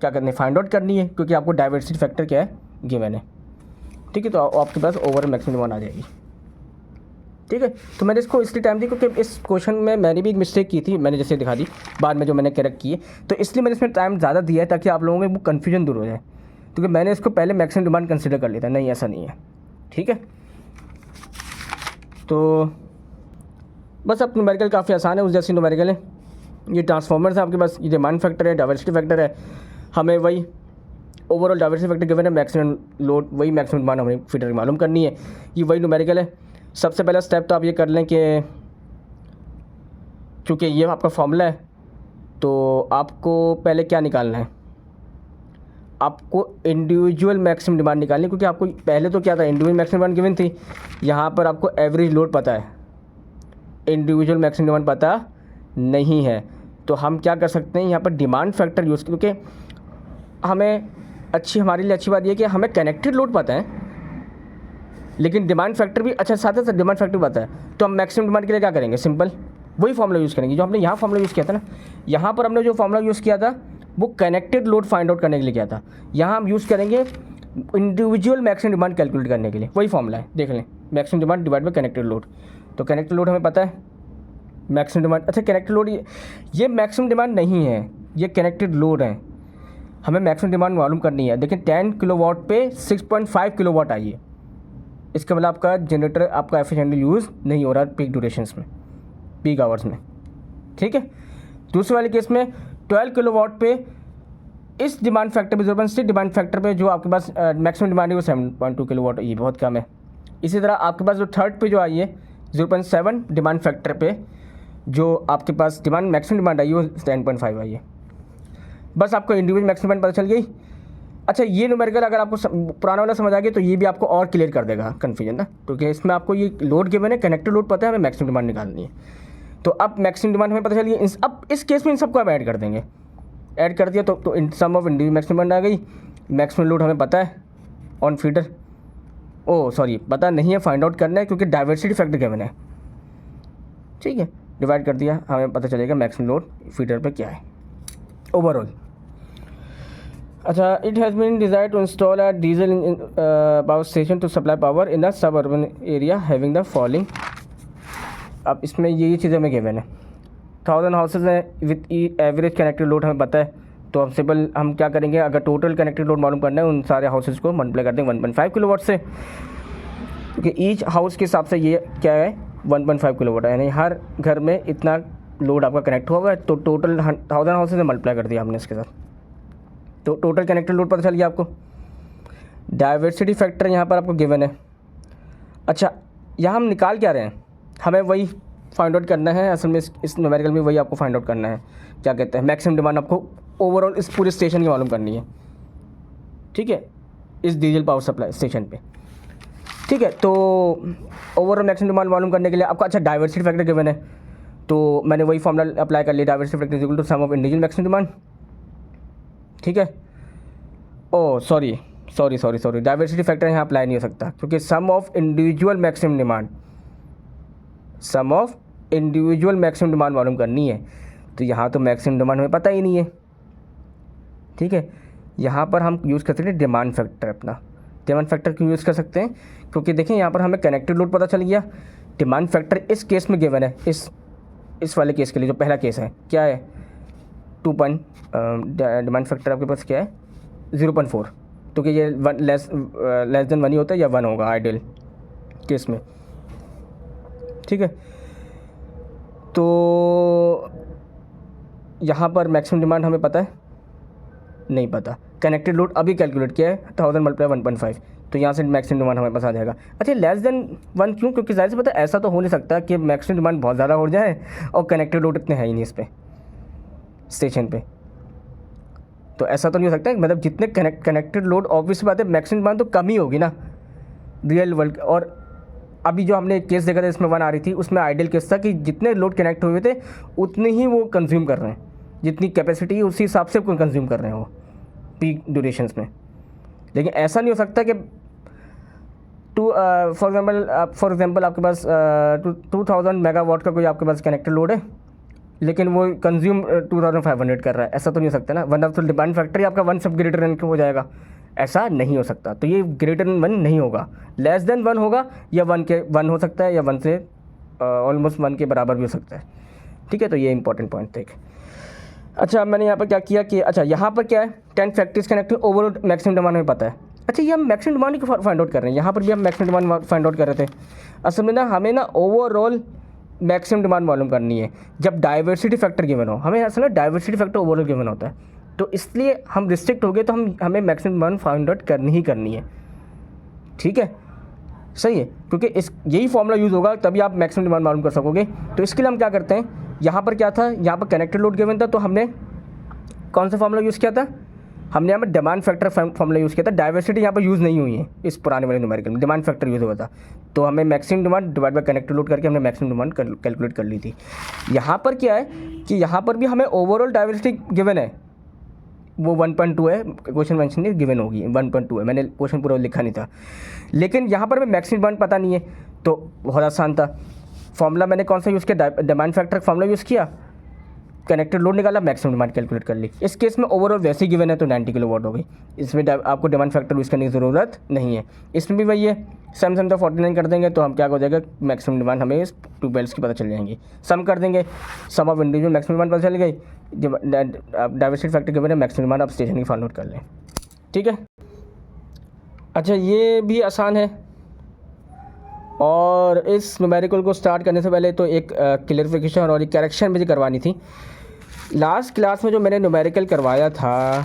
क्या करनी है, फाइंड आउट करनी है, क्योंकि आपको डाइवर्सिटी फैक्टर क्या है गिवन है। ठीक है, तो आपके पास ओवरऑल मैक्सिमम डिमांड आ जाएगी। ठीक है, तो मैंने इसको इसलिए टाइम दी क्योंकि इस क्वेश्चन में मैंने भी एक मिस्टेक की थी, मैंने जैसे दिखा दी बाद में जो मैंने करेक्ट की है, तो इसलिए मैंने इसमें टाइम ज़्यादा दिया है ताकि आप लोगों में वो कन्फ्यूजन दूर हो जाए, क्योंकि मैंने इसको पहले मैक्सिमम डिमांड कंसिडर कर लिया था। नहीं, ऐसा नहीं है। ठीक है, तो बस अब न्यूमेरिकल काफ़ी आसान है, उस जैसी न्यूमेरिकल है। ये ट्रांसफॉर्मर्स है आपके पास, ये डिमांड फैक्टर है, डाइवर्सिटी फैक्टर है, हमें वही ओवरऑल डाइवर्सिटी फैक्टर गिवन है, मैक्सिमम लोड वही मैक्सिमम डिमांड हमें फीडर की मालूम करनी है। ये वही न्यूमेरिकल है। सबसे पहला स्टेप तो आप ये कर लें कि चूँकि ये आपका फॉर्मूला है, तो आपको पहले क्या निकालना है, आपको इंडिविजुअल मैक्सिमम डिमांड निकालनी, क्योंकि आपको पहले तो क्या था, इंडिविजुअल मैक्सिमम डिमांड गिवन थी, यहाँ पर आपको एवरेज लोड पता है, इंडिविजुअल मैक्सिमम डिमांड पता नहीं है। तो हम क्या कर सकते हैं, यहाँ पर डिमांड फैक्टर यूज़, क्योंकि हमें हमारे लिए अच्छी बात यह है कि हमें कनेक्टेड लोड पता है, लेकिन डिमांड फैक्टर भी अच्छा साथ है, डिमांड फैक्टर पता है। तो हम मैक्सिमम डिमांड के लिए क्या करेंगे, सिंपल वही फॉर्मूला यूज़ करेंगे जो हमने यहाँ फॉर्मूला यूज़ किया था ना। यहाँ पर हमने जो फॉर्मूला यूज़ किया था वो कनेक्टेड लोड फाइंड आउट करने के लिए किया था, यहाँ हम यूज़ करेंगे इंडिविजुअल मैक्सिमम डिमांड कैलकुलेट करने के लिए। वही फॉर्मूला है, देख लें, maximum demand divide by connected load. तो कनेक्टेड लोड हमें पता है, मैक्सिमम डिमांड, अच्छा कनेक्टेड लोड ये मैक्सिमम डिमांड नहीं है, ये कनेक्टेड लोड है, हमें मैक्सिमम डिमांड मालूम करनी है। देखिए 10 किलोवाट पे 6.5 किलोवाट आई है, इसका मतलब आपका जनरेटर आपका एफिशिएंटली यूज़ नहीं हो रहा पीक ड्यूरेशंस में, पीक आवर्स में। ठीक है, दूसरे वाले केस में 12 किलोवाट पे इस डिमांड फैक्टर पे 0.6 डिमांड फैक्टर पे जो आपके पास मैक्सिमम डिमांड है वो 7.2 किलोवाट, ये बहुत कम है। इसी तरह आपके पास जो थर्ड पे जो आई है 0.7 डिमांड फैक्टर पे जो आपके पास डिमांड मैक्सिमम डिमांड आई है वो 10.5 आई है। बस आपको इंडिविजुअल मैक्सिमम डिमांड पता चल गई। अच्छा, ये न्यूमेरिकल अगर आपको पुराना वाला समझ आ गया तो ये भी आपको और क्लियर कर देगा कन्फ्यूजन ना, क्योंकि इसमें आपको ये लोड गिवन है, कनेक्टेड लोड पता है, हमें मैक्सिमम डिमांड निकालनी है। तो अब मैक्सिमम डिमांड हमें पता चल गई, अब इस केस में इन सबको आप ऐड कर देंगे, ऐड कर दिया तो इन सम ऑफ इंडिविजुअल मैक्सिमम डिमांड आ गई। मैक्सिमम लोड हमें पता है ऑन फीडर, सॉरी पता नहीं है, फाइंड आउट करना है क्योंकि डाइवर्सिटी फैक्टर गिवन है। ठीक है, डिवाइड कर दिया, हमें पता चलेगा मैक्सिमम लोड फीडर पे क्या है ओवरऑल। अच्छा, it has been desired to install a diesel power station to supply power in the suburban area having the following. अब इसमें ये चीज़ें हमें गिवन है, 1000 हाउसेज हैं विथ एवरेज कनेक्टेड लोड हमें पता है। तो हम सिंपल हम क्या करेंगे, अगर टोटल कनेक्टेड लोड मालूम करना है उन सारे हाउसेज को मल्टीप्लाई कर देंगे 1.5 किलोवाट से, क्योंकि ईच हाउस के हिसाब से ये क्या है 1.5 किलोवाट है, यानी हर घर में इतना लोड आपका कनेक्ट होगा। तो टोटल 1000 हाउसेज में मल्टीप्लाई कर दिया हमने इसके साथ, तो टोटल कनेक्टेड लोड पता चल गया आपको। डाइवर्सिटी फैक्टर यहाँ पर आपको गिवन है। अच्छा, यहाँ हम निकाल क्या रहे हैं, हमें वही फाइंड आउट करना है, असल में इस न्यूमेरिकल में वही आपको फाइंड आउट करना है, क्या कहते हैं मैक्सिमम डिमांड आपको ओवरऑल इस पूरे स्टेशन की मालूम करनी है। ठीक है, इस डीजल पावर सप्लाई स्टेशन पे। ठीक है, तो ओवरऑल मैक्सिमम डिमांड मालूम करने के लिए आपको अच्छा डाइवर्सिटी फैक्टर गिवन है, तो मैंने वही फॉर्मूला अप्लाई कर लिया, diversity factor equal to sum of individual maximum demand. ठीक है, सॉरी डाइवर्सिटी फैक्टर यहाँ अप्लाई नहीं हो सकता, क्योंकि sum of individual maximum demand मालूम करनी है, तो यहाँ तो मैक्सिमम डिमांड हमें पता ही नहीं है। ठीक है, यहाँ पर हम यूज़ कर सकते हैं डिमांड फैक्टर। अपना डिमांड फैक्टर क्यों यूज़ कर सकते हैं, क्योंकि देखें यहाँ पर हमें कनेक्टेड लोड पता चल गया, डिमांड फैक्टर इस केस में गिवन है, इस वाले केस के लिए जो पहला केस है क्या है 2 डिमांड फैक्टर आपके पास क्या है 0.4, तो कि ये लेस देन 1 ही होता है या 1 होगा आइडियल केस में। ठीक है, तो यहाँ पर मैक्सिमम डिमांड हमें पता है नहीं पता, कनेक्टेड लोड अभी कैलकुलेट किया है 1000 मल्टीप्लाई 1.5, तो यहाँ से मैक्सिमम डिमांड हमें पास आ जाएगा। अच्छा, लेस देन 1 क्यों, क्योंकि जाहिर से पता है ऐसा तो हो नहीं सकता कि मैक्सिमम डिमांड बहुत ज़्यादा हो जाए और कनेक्टेड लोड इतने है ही नहीं इस पर स्टेशन पे, तो ऐसा तो नहीं हो सकता। मतलब जितने कनेक्टेड लोड ऑब्वियस बात है मैक्सिमम डिमांड तो कम ही होगी ना रियल वर्ल्ड। और अभी जो हमने केस देखा था इसमें 1 आ रही थी, उसमें आइडियल केस था कि जितने लोड कनेक्ट हुए थे उतने ही वो कंज्यूम कर रहे हैं, जितनी कैपेसिटी उसी हिसाब से कंज्यूम कर रहे हैं वो पीक ड्यूरेशंस में। लेकिन ऐसा नहीं हो सकता कि फॉर एग्जांपल आपके पास 2000 मेगावाट का कोई आपके पास कनेक्टेड लोड है, लेकिन वो कंज्यूम 2500 कर रहा है। ऐसा तो नहीं हो सकता ना, वरना तो डिमांड फैक्टर ही आपका 1 सब ग्रेटर देन हो जाएगा। ऐसा नहीं हो सकता। तो ये ग्रेटर देन 1 नहीं होगा, लेस देन 1 होगा, या 1 हो सकता है, या 1 से ऑलमोस्ट 1 के बराबर भी हो सकता है। ठीक है, तो ये इंपॉर्टेंट पॉइंट थे। अच्छा, मैंने यहाँ पर क्या किया कि अच्छा यहाँ पर क्या है, 10 factors connecting overall maximum demand हमें पता है। अच्छा, ये हम मैक्सिमम डिमांड की फाइंड आउट कर रहे हैं, यहाँ पर भी हम मैक्सिमम डिमांड फाइंड आउट कर रहे थे। असल में ना हमें ना ओवरऑल मैक्सिमम डिमांड मालूम करनी है जब डाइवर्सिटी फैक्टर गिवन हो। हमें असल में डाइवर्सिटी फैक्टर ओवरऑल गिवन होता है, तो इसलिए हम रिस्ट्रिक्ट हो गए, तो हमें मैक्सिमम डिमांड फाइंड आउट करनी है। ठीक है, सही है, क्योंकि यही फॉर्मूला यूज़ होगा तभी आप मैक्सिमम डिमांड मालूम कर सकोगे। तो इसके लिए हम क्या करते हैं, यहाँ पर क्या था, यहाँ पर कनेक्टेड लोड गिवन था, तो हमने कौन सा फॉर्मूला यूज़ किया था, हमने यहाँ पर डिमांड फैक्टर फॉर्मूला यूज़ किया था। डाइवर्सिटी यहाँ पर यूज़ नहीं हुई है इस पुराने वाले न्यूमेरिकल में, डिमांड फैक्टर यूज़ हुआ था। तो हमें maximum demand divide by connected load करके हमने मैक्सिमम डिमांड कैलकुलेट कर ली थी। यहाँ पर क्या है कि यहाँ पर भी हमें ओवरऑल डाइवर्सिटी गिवन है, वो 1.2 है, क्वेश्चन मेंशन नहीं गिवन होगी, 1.2 है, मैंने क्वेश्चन पूरा लिखा नहीं था। लेकिन यहाँ पर हमें मैक्सिमम डिमांड पता नहीं है, तो बहुत आसान था। फॉर्मूला मैंने कौन सा यूज़ किया, डिमांड फैक्टर फॉर्मूला यूज़ किया, कनेक्टेड लोड निकाला, मैक्सिमम डिमांड कैलकुलेट कर ली। इस केस में ओवरऑल वैसे ही गिवन है, तो 90 किलोवाट हो गई। इसमें आपको डिमांड फैक्टर यूज़ करने की ज़रूरत नहीं है। इसमें भी वही है, सम तो 49 कर देंगे, तो हम क्या हो जाएगा, मैक्सिमम डिमांड हमें इस 2 बेल्स की पता चल जाएंगी। सम कर देंगे, सम ऑफ इंडिविजुअल मैक्सिमम डिमांड पता चल गई, डाइवर्सिटी फैक्टर गिवन है, मैक्सिमम डिमांड आप स्टेशन की फाइंड आउट कर लें। ठीक है, अच्छा ये भी आसान है। और इस न्यूमेरिकल को स्टार्ट करने से पहले तो एक क्लियरिफिकेशन और एक करेक्शन मुझे करवानी थी। लास्ट क्लास में जो मैंने न्यूमेरिकल करवाया था,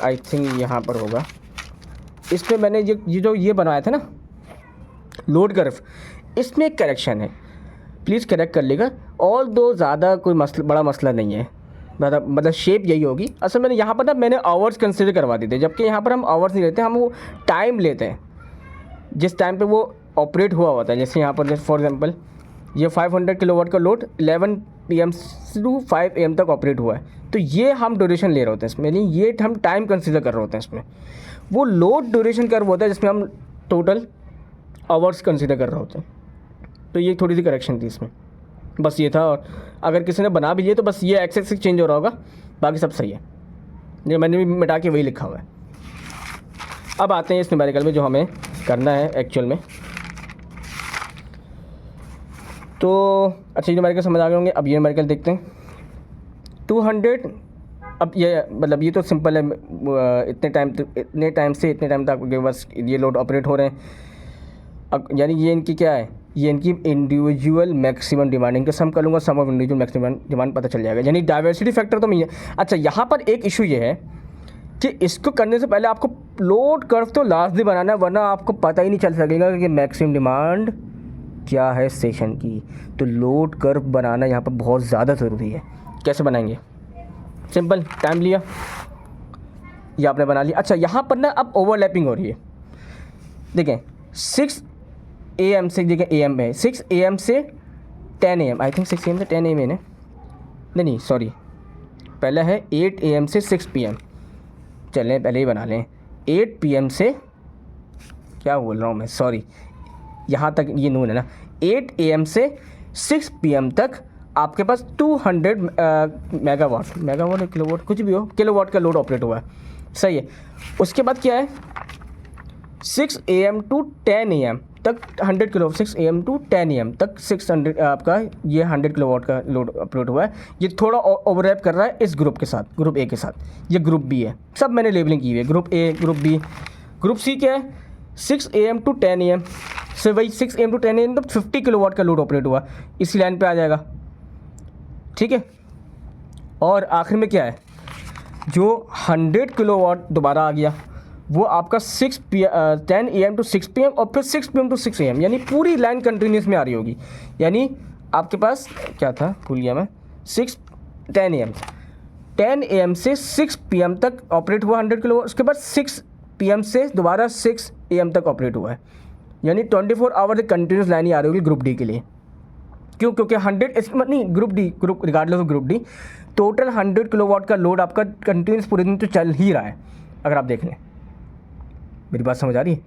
आई थिंक यहाँ पर होगा, इसमें मैंने ये बनाया था ना लोड कर्व, इसमें एक करेक्शन है, प्लीज़ करेक्ट कर लेगा। और दो ज़्यादा कोई बड़ा मसला नहीं है, मतलब शेप यही होगी। असल मैंने यहाँ पर ना मैंने आवर्स कंसिडर करवा दी थे, जबकि यहाँ पर हम आवर्स नहीं लेते, हम वो टाइम लेते हैं जिस टाइम पे वो ऑपरेट हुआ होता है। जैसे यहाँ पर फॉर एग्जांपल ये 500 किलोवाट का लोड 11 PM to 5 AM तक ऑपरेट हुआ है, तो ये हम ड्यूरेशन ले रहे होते हैं इसमें, यानी ये हम टाइम कंसिडर कर रहे होते हैं इसमें। वो लोड ड्यूरेशन कर्व होता है जिसमें हम टोटल आवर्स कंसिडर कर रहे होते हैं। तो ये थोड़ी सी करेक्शन थी इसमें, बस ये था। और अगर किसी ने बना भी लिए तो बस ये एक्स चेंज हो रहा होगा, बाकी सब सही है। ये मैंने भी मिटा के वही लिखा हुआ है। अब आते हैं इस न्यूमेरिकल में जो हमें करना है एक्चुअल में। तो अच्छा, ये न्यूमेरिकल समझ आ गए होंगे। अब ये न्यूमेरिकल देखते हैं 200। अब ये मतलब ये तो सिंपल है, इतने टाइम से इतने टाइम तक आपके पास ये लोड ऑपरेट हो रहे हैं। अब यानी ये इनकी क्या है, ये इनकी इंडिविजुअल मैक्सिमम डिमांड, इनका सम कर लूँगा, सम ऑफ इंडिविजुअल मैक्सिमम डिमांड पता चल जाएगा, यानी डाइवर्सिटी फैक्टर तो नहीं है। अच्छा, यहाँ पर एक इशू ये है कि इसको करने से पहले आपको लोड कर्व तो लाजमी बनाना है, वरना आपको पता ही नहीं चल सकेगा कि मैक्सिमम डिमांड क्या है स्टेशन की। तो लोड कर्व बनाना यहाँ पर बहुत ज़्यादा ज़रूरी है। कैसे बनाएंगे, सिंपल, टाइम लिया, ये आपने बना लिया। अच्छा, यहाँ पर ना अब ओवरलैपिंग हो रही है। देखें 6 AM से, देखें AM है 6 AM से 10 AM, आई थिंक 6 AM से 10 AM है, नहीं सॉरी, पहला है 8 AM से 6 PM। चलें पहले ही बना लें, 8 PM से, क्या बोल रहा हूँ मैं, सॉरी, यहाँ तक ये नून है ना, 8 AM से 6 PM तक आपके पास 200 मेगावाट किलोवाट कुछ भी हो, किलोवाट का लोड ऑपरेट हुआ है, सही है। उसके बाद क्या है, 6 AM to 10 AM तक 100 किलो, 6 AM to 10 AM तक 600 आपका ये 100 किलोवाट का लोड ऑपरेट हुआ है। ये थोड़ा ओवरलैप कर रहा है इस ग्रुप के साथ, ग्रुप ए के साथ। ये ग्रुप बी है, सब मैंने लेबलिंग की हुई है, group A, group B. Group C क्या है, 6 AM to 10 AM से वही 6 AM to 10 AM तक 50 किलोवाट का लोड ऑपरेट हुआ, इसी लाइन पे आ जाएगा, ठीक है। और आखिर में क्या है, जो 100 किलोवाट दोबारा आ गया, वो आपका 10 AM to 6 PM और फिर 6 PM to 6 AM, यानी पूरी लाइन कंटिन्यूस में आ रही होगी। यानी आपके पास क्या था, भूल गया मैं, 10 AM से 6 PM तक ऑपरेट हुआ 100 किलो। उसके बाद 6 PM से दोबारा 6 AM तक ऑपरेट हुआ है, यानी 24 आवर कंटिन्यूस लाइन ही आ रही होगी ग्रुप डी के लिए। क्यों, क्योंकि 100 नहीं, group regardless of group D, total 100 kilowatt का लोड आपका कंटिन्यूस पूरे दिन तो चल ही रहा है, अगर आप देख लें। मेरी बात समझ आ रही है?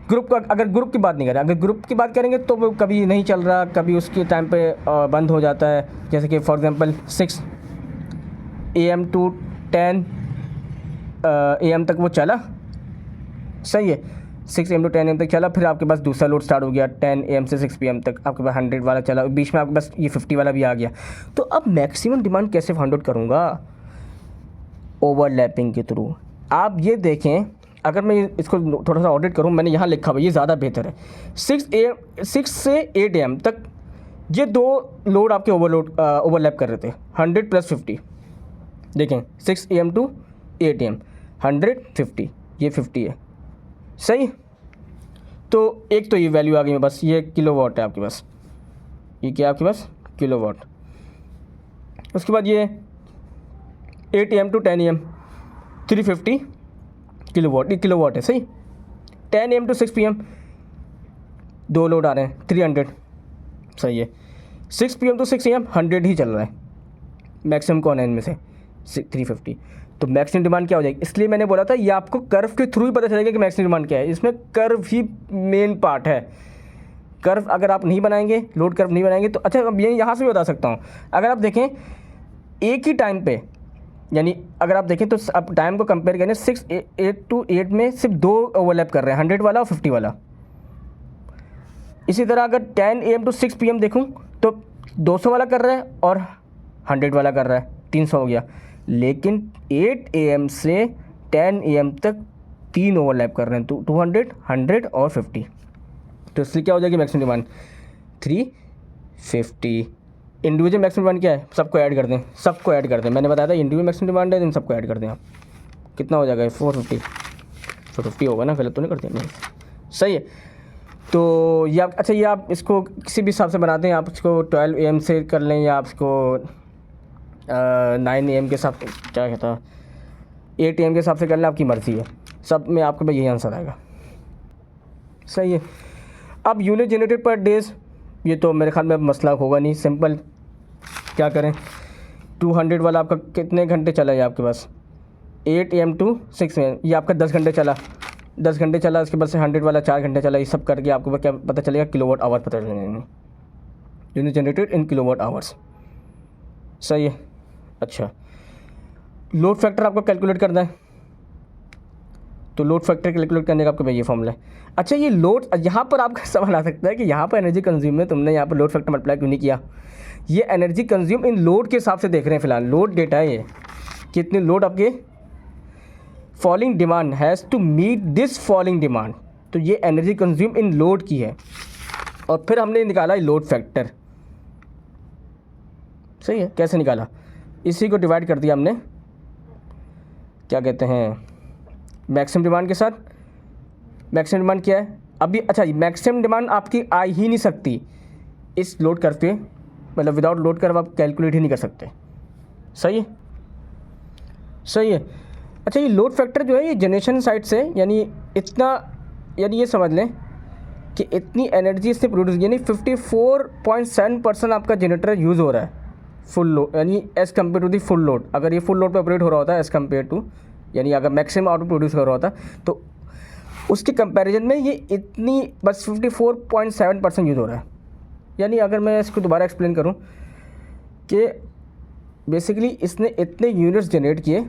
ग्रुप का अगर ग्रुप की बात नहीं करें, अगर ग्रुप की बात करेंगे तो वो कभी नहीं चल रहा, कभी उसके टाइम पे बंद हो जाता है। जैसे कि for example 6 AM to 10 AM तक वो चला, सही है, 6 AM टू 10 AM तक चला, फिर आपके पास दूसरा लोड स्टार्ट हो गया 10 AM से 6 PM तक, आपके पास 100 वाला चला, बीच में आपके पास ये 50 वाला भी आ गया। तो अब मैक्सिमम डिमांड कैसे फाइंड आउट करूँगा? ओवरलैपिंग के थ्रू। आप ये देखें, अगर मैं इसको थोड़ा सा ऑडिट करूँ, मैंने यहाँ लिखा हुआ, ये ज़्यादा बेहतर है। 6 से 8 AM तक ये दो लोड आपके ओवरलैप कर रहे थे, 100 + 50। देखें 6 AM टू 8 AM 100 50, ये 50 है, सही। तो एक तो ये वैल्यू आ गई है, बस ये किलोवाट है आपके पास, ये क्या आपके पास किलोवाट। उसके बाद ये 8 AM टू 10 AM 350 किलोवाट, ये किलोवाट है, सही। 10 AM टू 6 PM दो लोड आ रहे हैं 300, सही है। 6 PM टू 6 AM 100 ही चल रहा है, मैक्सिमम कौन है इनमें से 350। तो मैक्सिमम डिमांड क्या हो जाएगी? इसलिए मैंने बोला था ये आपको कर्व के थ्रू ही पता चलेगा कि मैक्सिमम डिमांड क्या है। इसमें कर्व ही मेन पार्ट है। कर्व अगर आप नहीं बनाएंगे, लोड कर्व नहीं बनाएंगे तो अच्छा, अब ये यहाँ से भी बता सकता हूँ। अगर आप देखें एक ही टाइम पे, यानी अगर आप देखें तो आप टाइम को कंपेयर करें, 6 8 टू 8 में सिर्फ दो ओवरलैप कर रहे हैं, 100 वाला और 50 वाला। इसी तरह अगर 10 AM टू 6 PM देखूं तो 200 वाला कर रहा है और 100 वाला कर रहा है, 300 हो गया। लेकिन 8 AM से 10 AM तक 3 ओवरलैप कर रहे हैं, 200 100 और 50। तो इसलिए क्या हो जाएगी maximum demand 350। Individual maximum demand क्या है? सबको ऐड कर दें, सबको ऐड कर दें। मैंने बताया था इंडिविजुअल मैक्सिमम डिमांड है, इन सबको ऐड कर दें आप। कितना हो जाएगा? 450 होगा ना, गलत तो नहीं करते? नहीं, सही है। तो ये आप, अच्छा ये आप इसको किसी भी हिसाब से बना दें, आप इसको 12 AM से कर लें या आप इसको 9 AM के हिसाब से, क्या कहता, 8 AM के हिसाब से कर लें, आपकी मर्ज़ी है। सब में आपके पास यही आंसर आएगा, सही है। अब यूनिट जनरेटेड पर डेज, ये तो मेरे ख्याल में मसला होगा नहीं, सिंपल। क्या करें, 200 वाला आपका कितने घंटे चला है आपके पास? 8 AM टू 6 AM, ये आपका 10 घंटे चला, 10 घंटे चला। उसके बाद से 100 वाला 4 घंटे चला। ये सब करके आपको क्या पता चलेगा? किलोवाट आवर पता चलेगा, unit generated in kilowatt hours, सही है। अच्छा, लोड फैक्टर आपको कैलकुलेट करना है, तो लोड फैक्टर कैलकुलेट करने का आपका ये फॉर्मूला है। अच्छा, ये लोड, यहाँ पर आपका सवाल आ सकता है कि यहाँ पर एनर्जी कंज्यूम में तुमने यहाँ पर लोड फैक्टर मल्टीप्लाई क्यों नहीं किया? ये एनर्जी कंज्यूम इन लोड के हिसाब से देख रहे हैं फिलहाल, लोड डेटा है ये, कितने लोड आपके falling demand has to meet this falling demand. तो ये एनर्जी कंज्यूम इन लोड की है, और फिर हमने निकाला लोड फैक्टर, सही है। कैसे निकाला? इसी को डिवाइड कर दिया हमने, क्या कहते हैं, मैक्सिमम डिमांड के साथ। मैक्सिमम डिमांड क्या है अभी? अच्छा, मैक्सिमम डिमांड आपकी आ ही नहीं सकती इस लोड कर्व पे, मतलब विदाउट लोड कर्व आप कैलकुलेट ही नहीं कर सकते, सही है, सही है। अच्छा, ये लोड फैक्टर जो है ये जनरेशन साइड से, यानी इतना, यानी ये समझ लें कि इतनी एनर्जी इससे प्रोड्यूस, यानी 54.7% आपका जनरेटर यूज़ हो रहा है फुल लोड, यानी as compare to the full load. अगर ये फुल लोड पे ऑपरेट हो रहा होता है एज़ कम्पेयर टू, यानी अगर मैक्सिमम आउटपुट प्रोड्यूस हो रहा होता तो उसके कंपैरिजन में ये इतनी बस 54.7% यूज़ हो रहा है। यानी अगर मैं इसको दोबारा एक्सप्लेन करूं कि बेसिकली इसने इतने यूनिट्स जनरेट किए,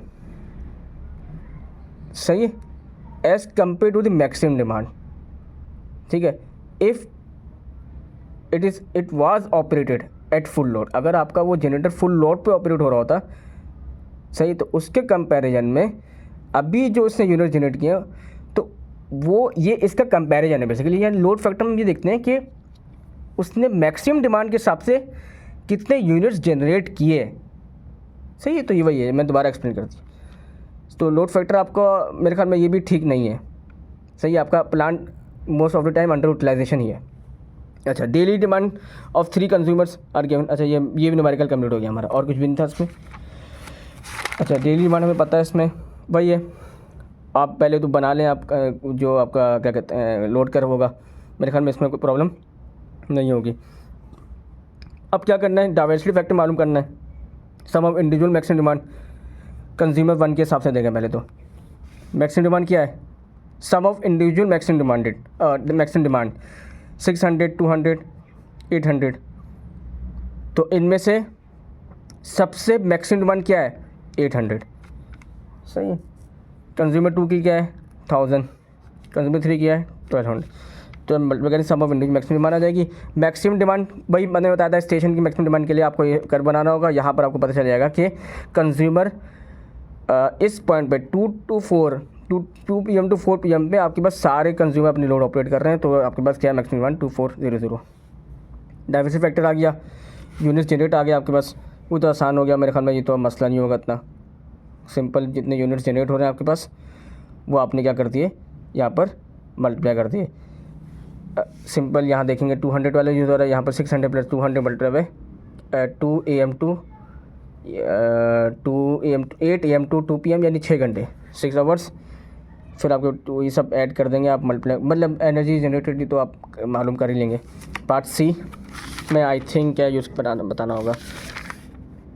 सही है, as compare to the maximum demand, ठीक है। If it was operated at full load, अगर आपका वो जनरेटर फुल लोड पे ऑपरेट हो रहा होता, सही, तो उसके कंपैरिजन में अभी जो इसने यूनिट जनरेट किया, तो वो ये इसका कंपैरिजन है बेसिकली। यानी लोड फैक्टर में ये देखते हैं कि उसने मैक्सिमम डिमांड के हिसाब से कितने यूनिट्स जनरेट किए, सही है। तो ये वही है, मैं दोबारा एक्सप्लेन करती हूँ। तो लोड फैक्टर आपका मेरे ख्याल में ये भी ठीक नहीं है, सही है। आपका plant most of the time under utilisation ही है। अच्छा, daily demand of 3 consumers are given. अच्छा, ये भी न्यूमेरिकल कंप्लीट हो गया हमारा, और कुछ भी नहीं था इसमें। अच्छा, डेली डिमांड हमें पता है, इसमें वही है। आप पहले तो बना लें, आप जो आपका क्या कहते हैं लोड कर्व होगा, मेरे ख्याल में इसमें कोई प्रॉब्लम नहीं होगी। अब क्या करना है? डाइवर्सिटी फैक्टर मालूम करना है। Sum of individual maximum demand consumer 1 के हिसाब से देखें। पहले तो मैक्सिमम डिमांड क्या है? Sum of individual maximum demand 600, 200, 800। तो इनमें से सबसे मैक्सिमम डिमांड क्या है? 800। सही है। कंज्यूमर 2 की क्या है? 1000। कंज्यूमर 3 की है 1200। तो वगैरह सम ऑफ इंडिविजुअल मैक्सिमम डिमांड आ जाएगी। मैक्सिमम डिमांड वही मैंने बताया था, स्टेशन की मैक्सिमम डिमांड के लिए आपको ये कर बनाना होगा। यहाँ पर आपको पता चल जाएगा कि कंज्यूमर इस पॉइंट पे 2 PM to 4 PM पे आपके पास सारे कंज्यूमर अपनी लोड ऑपरेट कर रहे हैं। तो आपके पास क्या है? Maximum demand 2400। डाइवर्सिटी फैक्टर आ गया, यूनिट जनरेट आ गया आपके पास। वो तो आसान हो गया मेरे ख्याल में, ये तो मसला नहीं होगा इतना सिंपल। जितने यूनिट्स जनरेट हो रहे हैं आपके पास वो आपने क्या कर दिए? यहाँ पर मल्टीप्लाई कर दिए। सिंपल यहाँ देखेंगे 200 वाला यूज़ हो रहा है, यहाँ पर 600 + 200 multiply by 8 AM to 2 PM यानी 6 घंटे, 6 आवर्स। फिर आपको ये सब ऐड कर देंगे आप मल्टीप्लाई, मतलब एनर्जी जनरेटेड तो आप मालूम कर ही लेंगे। पार्ट सी में आई थिंक क्या यूज़ बताना होगा,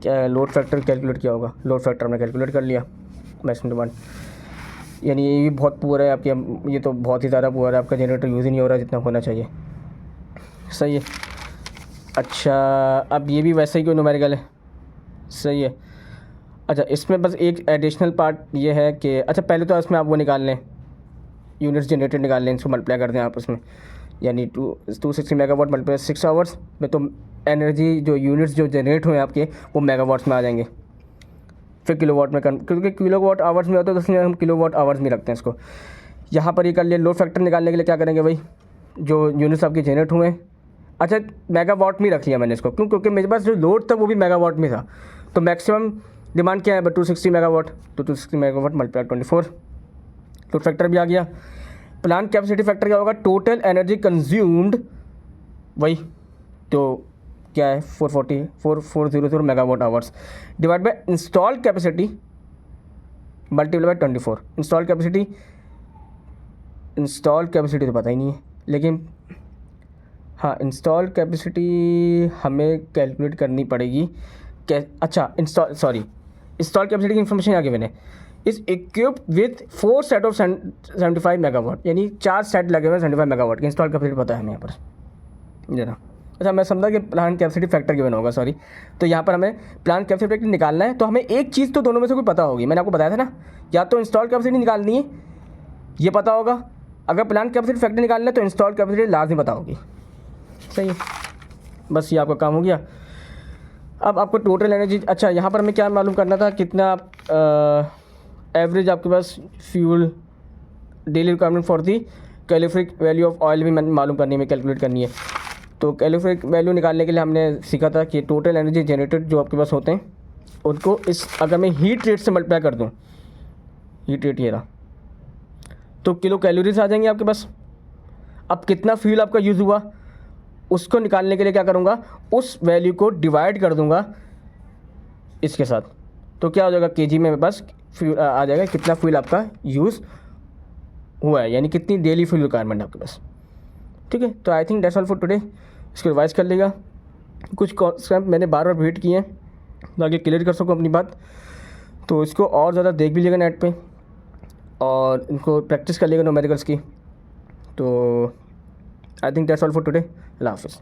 क्या लोड फैक्टर कैलकुलेट किया होगा। लोड फैक्टर हमने कैलकुलेट कर लिया। मैक्सिमम डिमांड यानी ये भी बहुत पुअर है आपकी, ये तो बहुत ही ज़्यादा पुअर है आपका, जनरेटर यूज़ ही नहीं हो रहा जितना होना चाहिए। सही है। अच्छा, अब ये भी वैसे ही कोई न्यूमेरिकल है। सही है। अच्छा, इसमें बस एक एडिशनल पार्ट ये है कि अच्छा पहले तो इसमें आप वो निकाल लें, यूनिट्स जनरेटेड निकाल लें, इसको मल्टीप्लाई कर दें आप उसमें, यानी 260 मेगावाट मल्टीप्लाई 6 आवर्स में, तो एनर्जी जो यूनिट्स जो जनरेट हुए आपके वो मेगावाट्स में आ जाएंगे। फिर किलोवाट में क्योंकि किलोवाट आवर्स में होता है तो इसलिए हम किलोवाट आवर्स में रखते हैं इसको। यहाँ पर ये कर लिया। लोड फैक्टर निकालने के लिए क्या करेंगे भाई, जो यूनिट्स आपके जनरेट हुए, अच्छा मेगावाट में रख लिया मैंने इसको, क्योंकि मेरे पास जो लोड था वो भी मेगावाट में था। तो मैक्सिमम डिमांड क्या है? 260 मेगावाट, तो 260 मेगावाट मल्टीप्लाई 24। लोड फैक्टर भी आ गया। प्लांट कैपेसिटी फैक्टर क्या होगा? टोटल एनर्जी कंज्यूम्ड, वही तो क्या है 4400 megawatt hours divide by install capacity multiply by 24। Install capacity तो पता ही नहीं है, लेकिन हाँ इंस्टॉल कैपेसिटी हमें कैलकुलेट करनी पड़ेगी। अच्छा इंस्टॉल कैपेसिटी की इन्फॉर्मेशन आगे मैंने इस equipped with 4 set of 75 megawatt, यानी 4 सेट लगे हुए 75 मेगावाट की इंस्टॉल कैपेसिटी पता है हमें यहाँ पर जरा। अच्छा मैं समझा कि प्लांट कैपेसिटी फैक्टर गिवन होगा, सॉरी। तो यहाँ पर हमें प्लांट कैपेसिटी फैक्टर निकालना है, तो हमें एक चीज़ तो दोनों में से कोई पता होगी। मैंने आपको बताया था ना, या तो इंस्टॉल कैपेसिटी निकालनी है, ये पता होगा। अगर प्लांट कैपेसिटी फैक्टर निकालना है तो इंस्टॉल कैपेसिटी लाजमी पता होगी। सही है, बस ये आपका काम हो गया। अब आपको टोटल एनर्जी, अच्छा यहाँ पर हमें क्या मालूम करना था, कितना एवरेज आपके पास fuel daily requirement for the calorific value of oil भी मालूम करनी है, कैलकुलेट करनी है। तो कैलोरीफिक वैल्यू निकालने के लिए हमने सीखा था कि टोटल एनर्जी जनरेटेड जो आपके पास होते हैं उनको अगर मैं हीट रेट से मल्टीप्लाई कर दूं, हीट रेट ये रहा, तो किलो कैलोरीज आ जाएंगे आपके पास। अब कितना फ्यूल आपका यूज़ हुआ उसको निकालने के लिए क्या करूँगा, उस वैल्यू को डिवाइड कर दूँगा इसके साथ, तो क्या हो जाएगा केजी में मेरे पास फ्यूल आ जाएगा, कितना फ्यूल आपका यूज़ हुआ है, यानी कितनी डेली फ्यूल रिक्वायरमेंट है आपके पास। ठीक है, तो I think that's all for today. इसको रिवाइज कर लेगा। कुछ कॉन्सेप्ट मैंने बार बार रिपीट किए हैं ताकि क्लियर कर सकूँ अपनी बात, तो इसको और ज़्यादा देख भी लेगा नेट पे और इनको प्रैक्टिस कर लेगा न्यूमेरिकल्स की। तो I think that's all for today. अल्लाह हाफ़िज़।